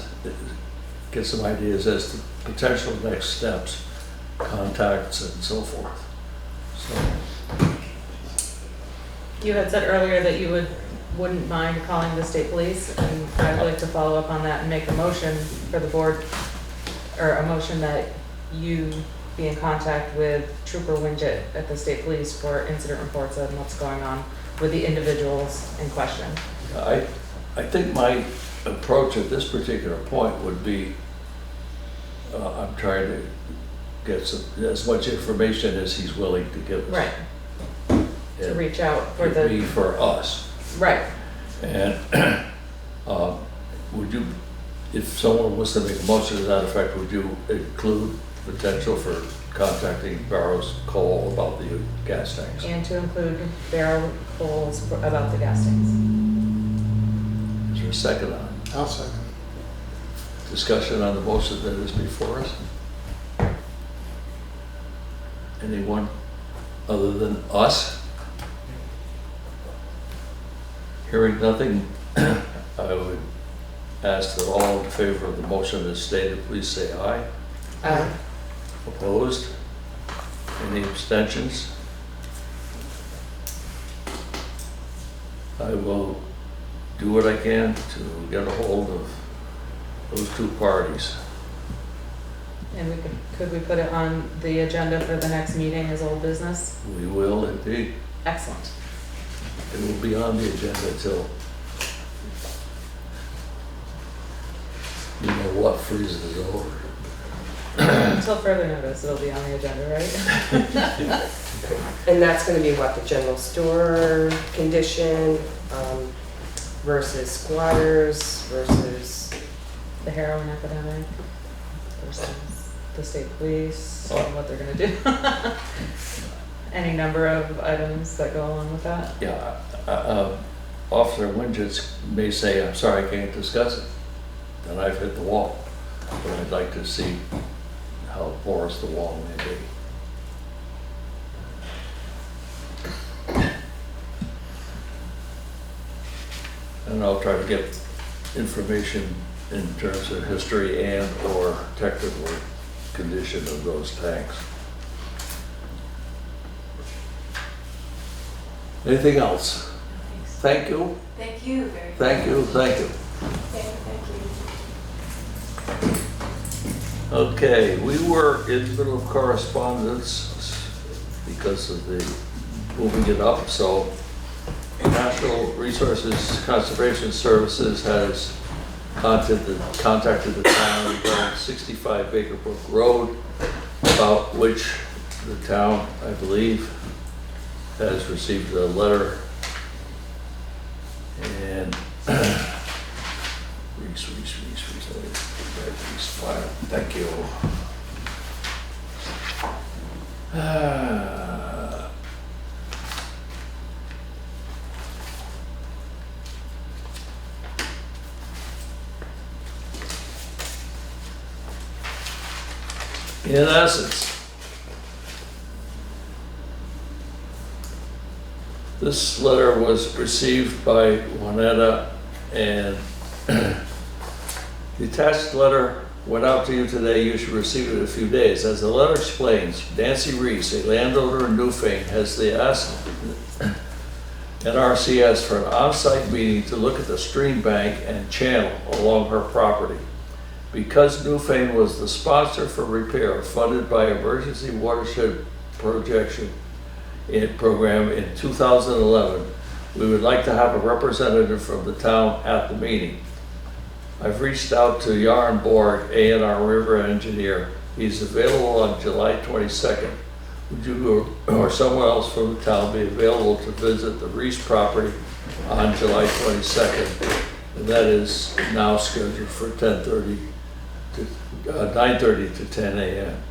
Speaker 1: get some ideas as to potential next steps, contacts and so forth. So,
Speaker 2: You had said earlier that you wouldn't mind calling the state police, and I'd like to follow up on that and make a motion for the board, or a motion that you be in contact with Trooper Winget at the state police for incident reports on what's going on with the individuals in question.
Speaker 1: I think my approach at this particular point would be, I'm trying to get as much information as he's willing to give us.
Speaker 2: Right. To
Speaker 1: And
Speaker 2: reach out for
Speaker 1: it'd be
Speaker 2: the,
Speaker 1: for us.
Speaker 2: right,
Speaker 1: And would you, if someone was to make a motion to that effect, would you include potential for contacting Barrows Coal about the gas tanks.
Speaker 2: And to include Barrow Coles about the gas tanks.
Speaker 1: Is there a second on it?
Speaker 3: I'll second it.
Speaker 1: Discussion on the motion that is before us? Anyone other than us? Hearing nothing, I would ask that all in favor of the motion as stated, please say aye.
Speaker 2: Aye.
Speaker 1: Opposed? Any abstentions? I will do what I can to get a hold of those two parties.
Speaker 2: And could we put it on the agenda for the next meeting as old business?
Speaker 1: We will indeed.
Speaker 2: Excellent.
Speaker 1: It will be on the agenda till you know what freezes over.
Speaker 2: Until further notice, it'll be on the agenda, right?
Speaker 5: And that's gonna be what, the general store condition, versus squatters, versus,
Speaker 2: The heroin epidemic versus the state police, and what they're gonna do. Any number of items that go along with that.
Speaker 1: Yeah, Officer Winget's may say, I'm sorry, I can't discuss it. Then I've hit the wall. But I'd like to see how porous the wall may be. And I'll try to get information in terms of history and or technical condition of those tanks. Anything else? Thank you,
Speaker 9: Thank you very much.
Speaker 1: thank you, thank you.
Speaker 9: Thank you.
Speaker 1: Okay, we were in the middle of correspondence because of the moving it up, so Natural Resources Conservation Services has contacted the town regarding 65 Baker Brook Road, about which the town, I believe, has received a letter. And Reese, file. Thank you. In essence, this letter was received by Juanetta, and the attached letter went out to you today. You should receive it in a few days. As the letter explains, Nancy Reese, a landowner in Newfane, has asked NRCS for an on-site meeting to look at the stream bank and channel along her property. Because Newfane was the sponsor for repair funded by Emergency Watershed Program in 2011, we would like to have a representative from the town at the meeting. I've reached out to Yarn Borg, A&R River Engineer. He's available on July 22nd. Would you or someone else from the town be available to visit the Reese property on July 22nd? And that is now scheduled for 9:30 to 10 a.m.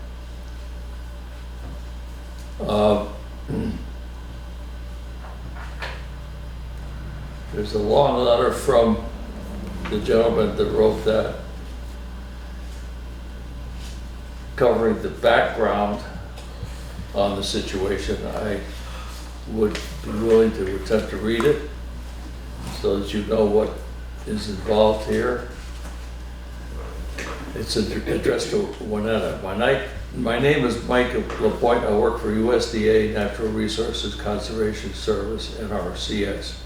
Speaker 1: There's a long letter from the gentleman that wrote that, covering the background on the situation. I would be willing to attempt to read it so that you know what is involved here. It's addressed to Juanetta. My name is Mike LaPointe. I work for USDA Natural Resources Conservation Service, NRCS.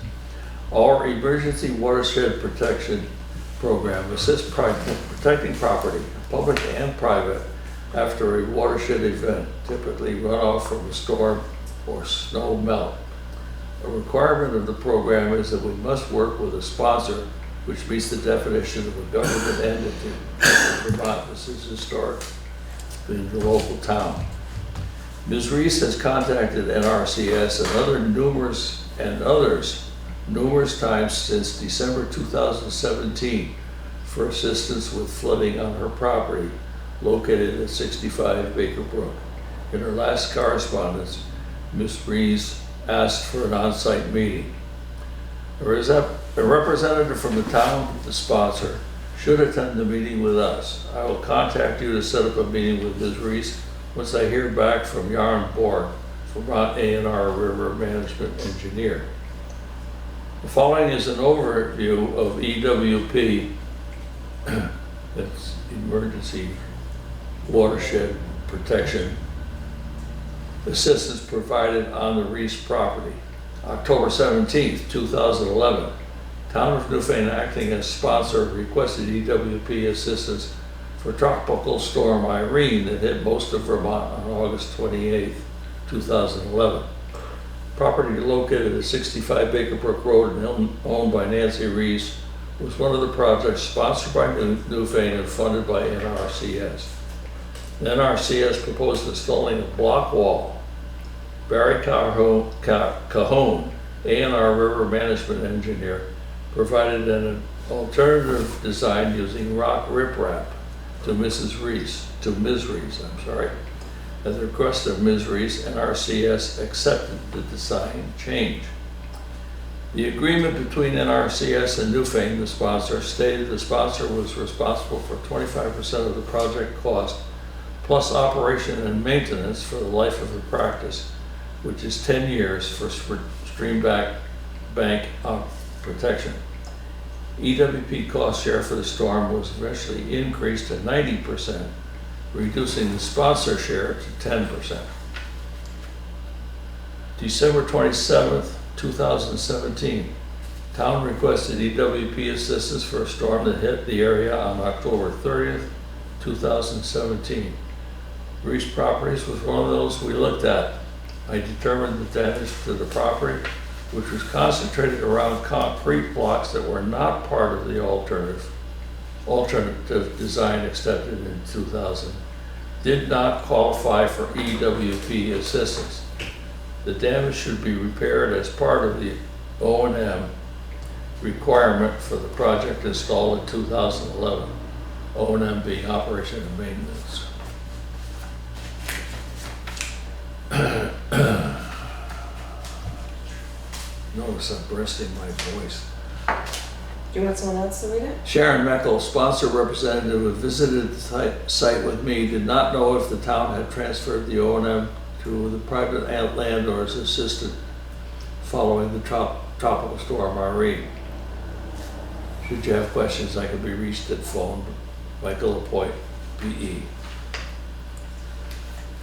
Speaker 1: Our Emergency Watershed Protection Program assists protecting property, public and private, after a watershed event, typically runoff from a storm or snow melt. A requirement of the program is that we must work with a sponsor which meets the definition of a government entity in Vermont. This is historic in the local town. Ms. Reese has contacted NRCS and others numerous times since December 2017 for assistance with flooding on her property. located at 65 Baker Brook. In her last correspondence, Ms. Rees asked for an on-site meeting. A representative from the town, the sponsor, should attend the meeting with us. I will contact you to set up a meeting with Ms. Rees once I hear back from Yarn Borg, Vermont A&R River Management Engineer. The following is an overview of EWP, that's Emergency Watershed Protection, assistance provided on the Reese property. October 17th, 2011, Town of Newfane, acting as sponsor, requested EWP assistance for Tropical Storm Irene that hit most of Vermont on August 28th, 2011. Property located at 65 Baker Brook Road and owned by Nancy Reese was one of the projects sponsored by Newfane and funded by NRCS. The NRCS proposed installing a block wall. Barry Cahoon, A&R River Management Engineer, provided an alternative design using rock riprap to Ms. Reese. At the request of Ms. Reese, NRCS accepted the design change. The agreement between NRCS and Newfane, the sponsor, stated the sponsor was responsible for 25% of the project cost, plus operation and maintenance for the life of the practice, which is 10 years for stream bank protection. EWP cost share for the storm was eventually increased to 90%, reducing the sponsor share to 10%. December 27th, 2017, town requested EWP assistance for a storm that hit the area on October 30th, 2017. Reese Properties was one of those we looked at. I determined the damage to the property, which was concentrated around concrete blocks that were not part of the alternative design accepted in 2000, did not qualify for EWP assistance. The damage should be repaired as part of the O&M requirement for the project installed in 2011, O&M being operation and maintenance. Notice I'm resting my voice.
Speaker 5: Do you want someone else to read it?
Speaker 1: Sharon Meckel, sponsor representative who visited the site with me, did not know if the town had transferred the O&M to the private landlord's assistant following the tropical storm Irene. Should you have questions, I can be reached at phone, Michael Lapointe, PE.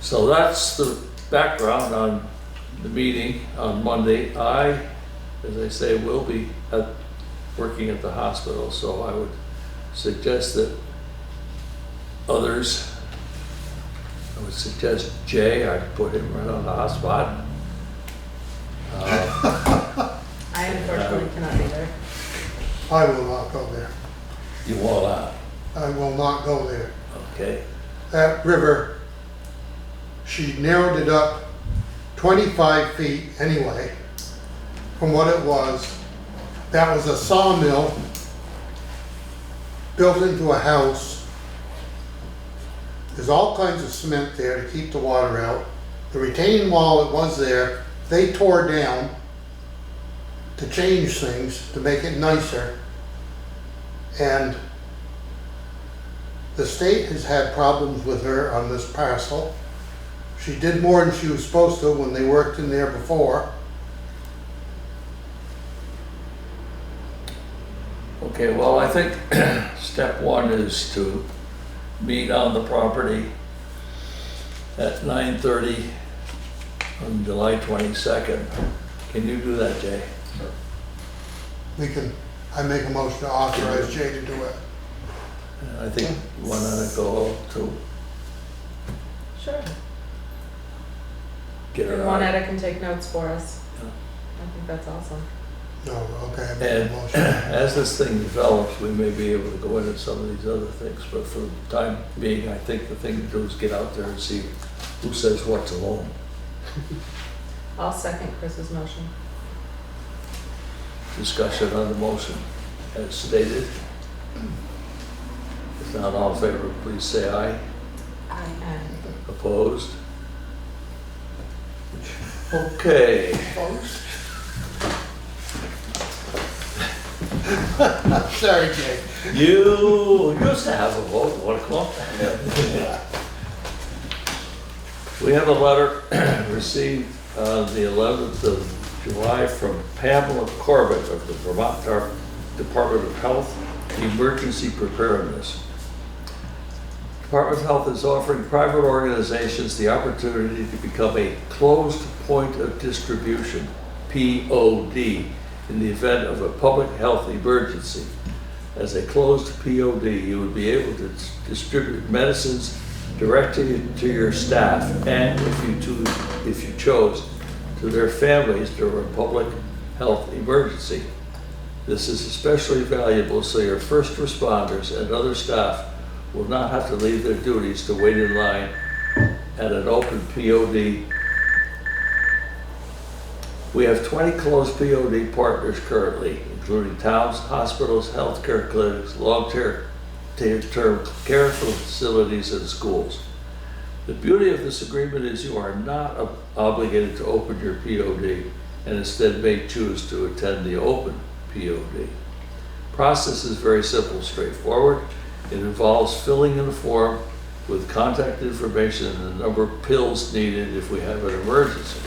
Speaker 1: So that's the background on the meeting on Monday. I, as I say, will be working at the hospital, so I would suggest that others, I would suggest Jay, I'd put him right on the hot spot.
Speaker 2: I unfortunately cannot be there.
Speaker 3: I will not go there.
Speaker 1: You will not,
Speaker 3: I will not go there.
Speaker 1: okay?
Speaker 3: That river, she narrowed it up 25 feet anyway from what it was. That was a sawmill built into a house. There's all kinds of cement there to keep the water out. The retaining wall that was there, they tore down to change things, to make it nicer. And the state has had problems with her on this parcel. She did more than she was supposed to when they worked in there before.
Speaker 1: Okay, well, I think step one is to meet on the property at 9:30 on July 22nd. Can you do that, Jay?
Speaker 3: I make a motion to authorize Jay to do it.
Speaker 1: I think one ought to go to
Speaker 2: Sure.
Speaker 1: get her
Speaker 2: And
Speaker 1: out.
Speaker 2: Juanetta can take notes for us.
Speaker 1: Yeah.
Speaker 2: I think that's awesome.
Speaker 3: No, okay, I make
Speaker 1: And
Speaker 3: a motion.
Speaker 1: as this thing develops, we may be able to go into some of these other things, but for the time being, I think the thing to do is get out there and see who says what to whom.
Speaker 2: I'll second Chris's motion.
Speaker 1: Discussion on the motion as stated. If not, all in favor, please say aye.
Speaker 2: And
Speaker 1: Opposed? Okay.
Speaker 3: Sorry, Jay.
Speaker 1: You used to have a vote, want to come up? We have a letter received on the 11th of July from Pamela Corbett of the Vermont Department of Health Emergency Preparedness. Department of Health is offering private organizations the opportunity to become a closed point of distribution, POD, in the event of a public health emergency. As a closed POD, you would be able to distribute medicines directly to your staff and, if you chose, to their families during a public health emergency. This is especially valuable so your first responders and other staff will not have to leave their duties to wait in line at an open POD. We have 20 closed POD partners currently, including towns, hospitals, healthcare clinics, long-term care facilities, and schools. The beauty of this agreement is you are not obligated to open your POD and instead may choose to attend the open POD. Process is very simple and straightforward. It involves filling in a form with contact information and the number of pills needed if we have an emergency.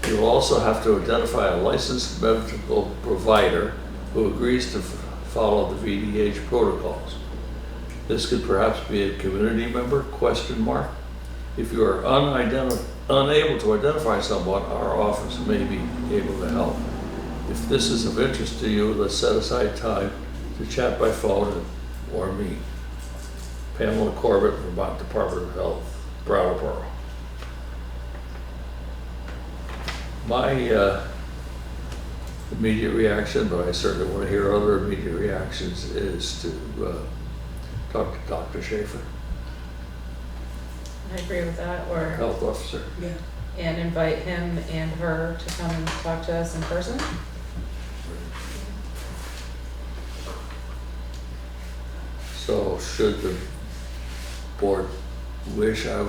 Speaker 1: You will also have to identify a licensed medical provider who agrees to follow the VDH protocols. This could perhaps be a community member, ? If you are unable to identify someone, our office may be able to help. If this is of interest to you, let's set aside time to chat by phone or meet. Pamela Corbett, Vermont Department of Health, Brattleboro. My immediate reaction, but I certainly want to hear other immediate reactions, is to talk to Dr. Schaefer,
Speaker 2: I agree with that, or,
Speaker 1: health officer.
Speaker 2: and invite him and her to come and talk to us in person.
Speaker 1: So should the board wish, I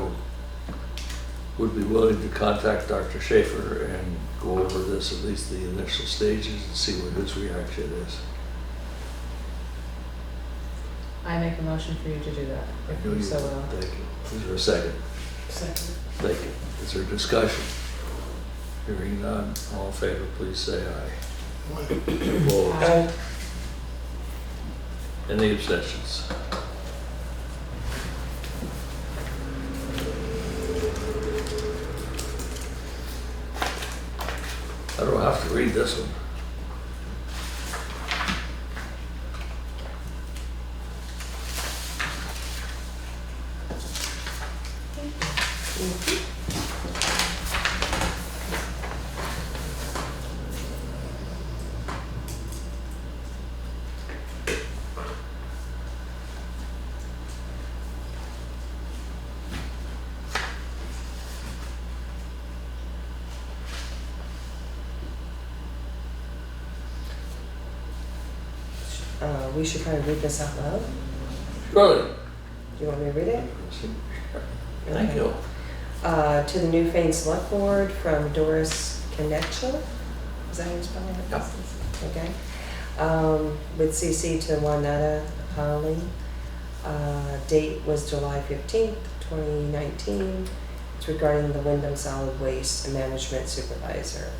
Speaker 1: would be willing to contact Dr. Schaefer and go over this, at least the initial stages, and see what his reaction is.
Speaker 2: I make a motion for you to do that,
Speaker 1: I
Speaker 2: if
Speaker 1: know
Speaker 2: you
Speaker 1: you
Speaker 2: so
Speaker 1: will.
Speaker 2: will.
Speaker 1: Thank you. Is there a second?
Speaker 9: Second.
Speaker 1: Thank you. Is there discussion? Hearing none, all in favor, please say aye. Opposed? Any abstentions? I don't have to read this one.
Speaker 5: We should probably read this out loud.
Speaker 1: Really?
Speaker 5: Do you want me to read it?
Speaker 1: Thank
Speaker 5: Okay.
Speaker 1: you.
Speaker 5: To the Newfane Selectboard from Doris Knetchel. Is that how you spell it?
Speaker 1: Yep.
Speaker 5: Okay. With CC to Juanetta Holly. Date was July 15th, 2019. It's regarding the Wyndham Solid Waste Management Supervisor.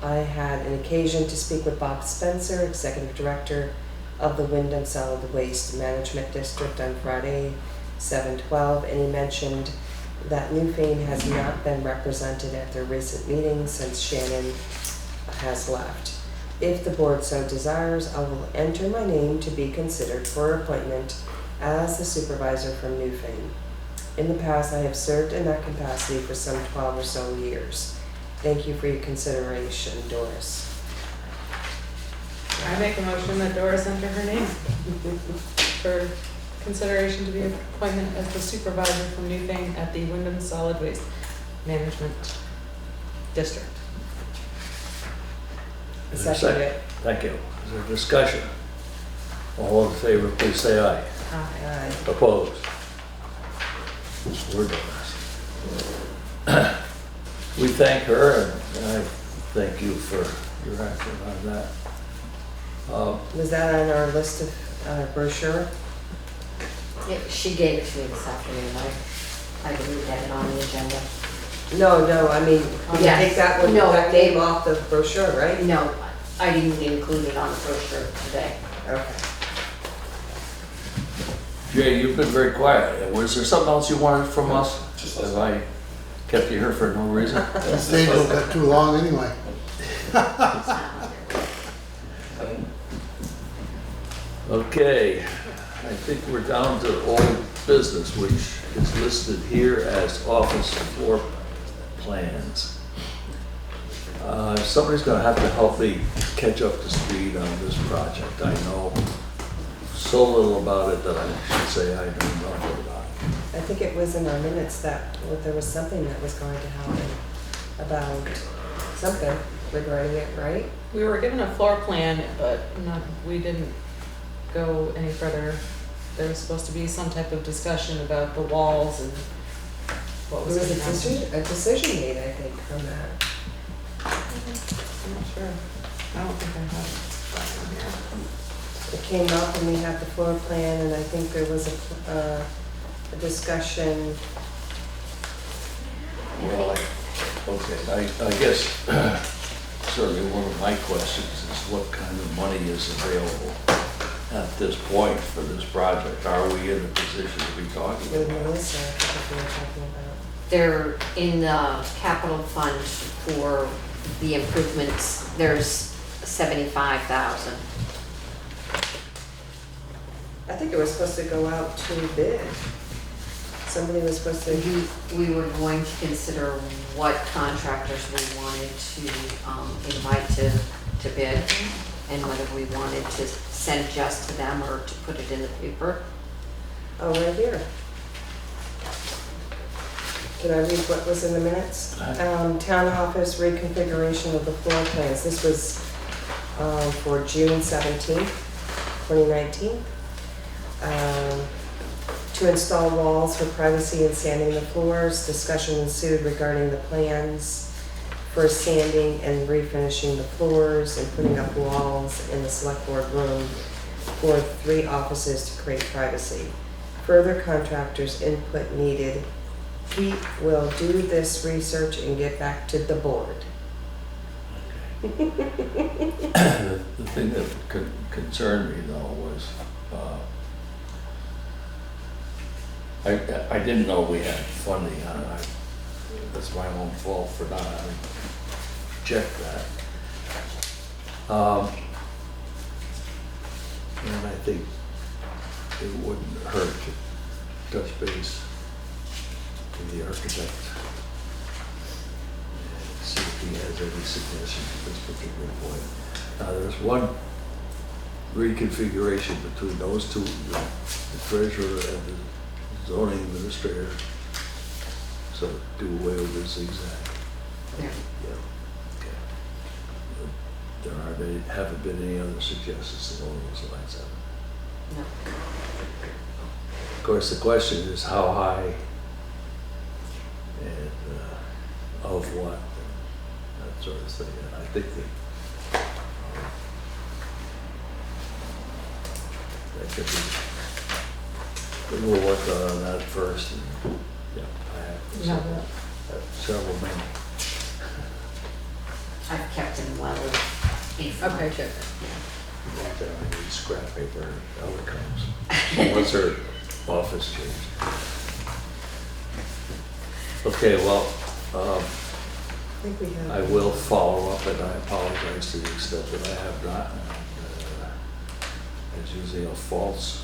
Speaker 5: I had an occasion to speak with Bob Spencer, Executive Director of the Wyndham Solid Waste Management District on Friday, 7/12, and he mentioned that Newfane has not been represented at their recent meetings since Shannon has left. If the board so desires, I will enter my name to be considered for appointment as the supervisor from Newfane. In the past, I have served in that capacity for some 12 or so years. Thank you for your consideration, Doris.
Speaker 2: I make a motion that Doris enter her name for consideration to be appointment as the supervisor from Newfane at the Wyndham Solid Waste Management District.
Speaker 1: Is there a
Speaker 5: Second
Speaker 1: second?
Speaker 5: it.
Speaker 1: Thank you. Is there discussion? All in favor, please say aye.
Speaker 2: Aye.
Speaker 5: Aye.
Speaker 1: Opposed? We're done. We thank her, and I thank you for your action on that.
Speaker 5: Was that on our list of, on our brochure?
Speaker 6: She gave it to me this afternoon, I didn't get it on the agenda.
Speaker 5: No, I mean, we
Speaker 6: Yes.
Speaker 5: take that one,
Speaker 6: No,
Speaker 5: that
Speaker 6: they-
Speaker 5: name off the brochure, right?
Speaker 6: No, I didn't include it on the brochure today.
Speaker 5: Okay.
Speaker 1: Jay, you've been very quiet. Was there something else you wanted from us? Have I kept you here for no reason?
Speaker 3: This thing will get too long anyway.
Speaker 1: Okay, I think we're down to old business, which is listed here as office floor plans. Somebody's gonna have to help me catch up to speed on this project. I know so little about it that I should say I know nothing about it.
Speaker 5: I think it was in our minutes that there was something that was going to happen about something regarding it, right?
Speaker 2: We were given a floor plan, but we didn't go any further. There was supposed to be some type of discussion about the walls and what
Speaker 5: There
Speaker 2: was
Speaker 5: was
Speaker 2: going to happen.
Speaker 5: a decision made, I think, from that.
Speaker 2: I'm not sure. I don't think I have that one here.
Speaker 5: It came up and we had the floor plan, and I think there was a discussion.
Speaker 1: Well, I guess certainly one of my questions is what kind of money is available at this point for this project? Are we in a position to be talking
Speaker 5: With
Speaker 1: about it?
Speaker 5: Melissa, I think we were talking about.
Speaker 6: They're in the capital fund for the improvements, there's 75,000.
Speaker 5: I think it was supposed to go out to bid. Somebody was supposed to,
Speaker 6: We were going to consider what contractors we wanted to invite to bid, and whether we wanted to send just to them or to put it in the paper.
Speaker 5: oh, right here. Can I read what was in the minutes? Town office reconfiguration of the floor plans. This was for June 17th, 2019. To install walls for privacy and sanding the floors. Discussion ensued regarding the plans for sanding and refinishing the floors and putting up walls in the select board room for 3 offices to create privacy. Further contractors' input needed. Pete will do this research and get back to the board.
Speaker 1: The thing that concerned me though was, I didn't know we had funding on it. That's my own fault for not having checked that. And I think it wouldn't hurt to touch base with the architect and see if he has any suggestions at this particular point. Now, there's one reconfiguration between those two, the treasurer and the zoning administrator. So do away with the zigzag.
Speaker 6: Yeah.
Speaker 1: Yeah. Okay. There haven't been any other suggestions along those lines, have there?
Speaker 6: No.
Speaker 1: Of course, the question is how high and of what, and that sort of thing. And I think that could be, we'll work on that first. And, yeah, I have several many.
Speaker 6: I've kept them well informed.
Speaker 2: Okay, good.
Speaker 1: Like that, I need scrap paper, out it comes. Once her office changed. Okay, well,
Speaker 5: I think we have.
Speaker 1: I will follow up, and I apologize to the extent that I have not. It's usually a false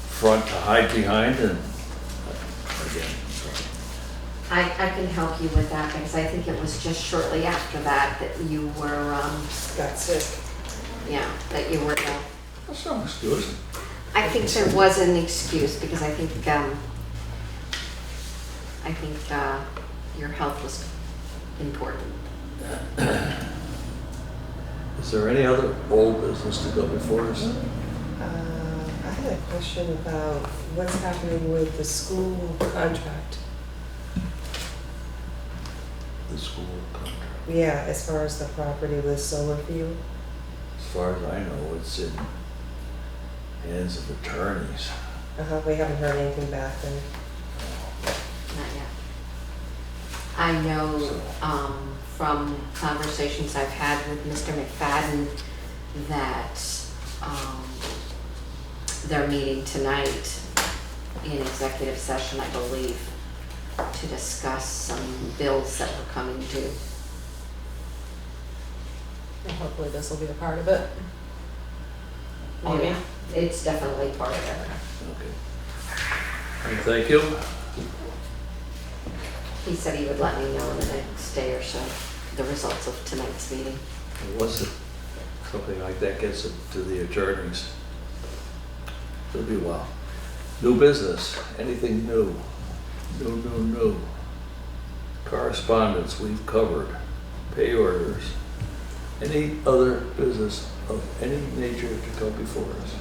Speaker 1: front to hide behind, and again,
Speaker 6: I can help you with that, because I think it was just shortly after that that you were,
Speaker 5: Got sick.
Speaker 6: that you were ill.
Speaker 1: that's no excuse.
Speaker 6: I think there was an excuse, because I think your health was important.
Speaker 1: Is there any other old business to go before us?
Speaker 5: I had a question about what's happening with the school contract.
Speaker 1: The school contract.
Speaker 5: Yeah, as far as the property with solar field.
Speaker 1: As far as I know, it's in hands of attorneys.
Speaker 5: We haven't heard anything back then.
Speaker 6: Not yet. I know, from conversations I've had with Mr. McFadden that, they're meeting tonight in executive session, I believe, to discuss some bills that were coming due.
Speaker 2: And hopefully this will be a part of it.
Speaker 6: Oh,
Speaker 2: Maybe.
Speaker 6: yeah. It's definitely part of it.
Speaker 1: Okay. And thank you.
Speaker 6: He said he would let me know in the next day or so, the results of tonight's meeting.
Speaker 1: Once something like that gets to the attorneys, it'll be well. New business, anything new? New. Correspondence, we've covered. Pay orders. Any other business of any nature to come before us?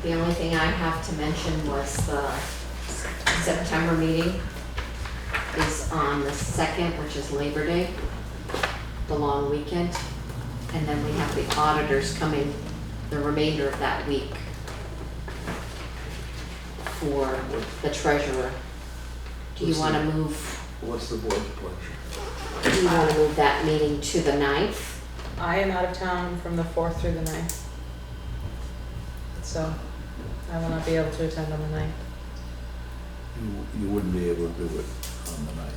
Speaker 6: The only thing I have to mention was the September meeting is on the 2nd, which is Labor Day, the long weekend. And then we have the auditors coming the remainder of that week for the treasurer. Do you want to move,
Speaker 1: What's the board's pleasure?
Speaker 6: do you want to move that meeting to the 9th?
Speaker 2: I am out of town from the 4th through the 9th. So I will not be able to attend on the 9th.
Speaker 1: You wouldn't be able to do it on the 9th.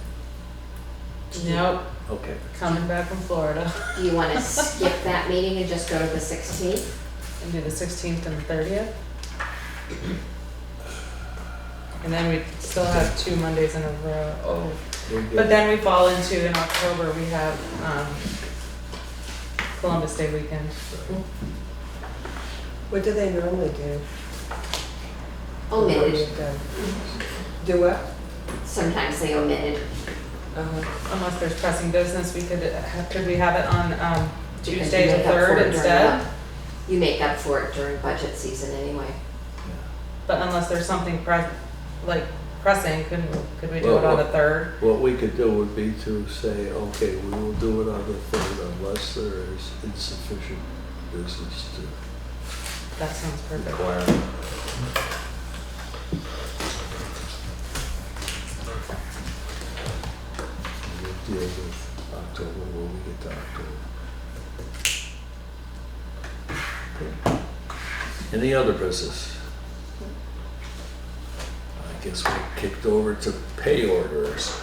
Speaker 2: Nope,
Speaker 1: Okay.
Speaker 2: coming back from Florida.
Speaker 6: Do you want to skip that meeting and just go to the 16th?
Speaker 2: And do the 16th and the 30th. And then we still have 2 Mondays in a row. Oh,
Speaker 1: We're good.
Speaker 2: but then we fall into, in October, we have Columbus Day weekend.
Speaker 5: What do they normally do?
Speaker 6: Omitted.
Speaker 5: Do what?
Speaker 6: Sometimes they omitted.
Speaker 2: Unless there's pressing business, we could we have it on
Speaker 6: Because you
Speaker 2: Tuesday the
Speaker 6: make up for
Speaker 2: 3rd
Speaker 6: it during
Speaker 2: instead?
Speaker 6: the- You make up for it during budget season anyway.
Speaker 2: But unless there's something pressing, could we do it on the 3rd?
Speaker 1: What we could do would be to say, okay, we will do it on the 3rd unless there is insufficient business to
Speaker 2: That sounds perfect.
Speaker 1: require. We'll deal with October when we get to October. Okay. Any other business? I guess we're kicked over to pay orders.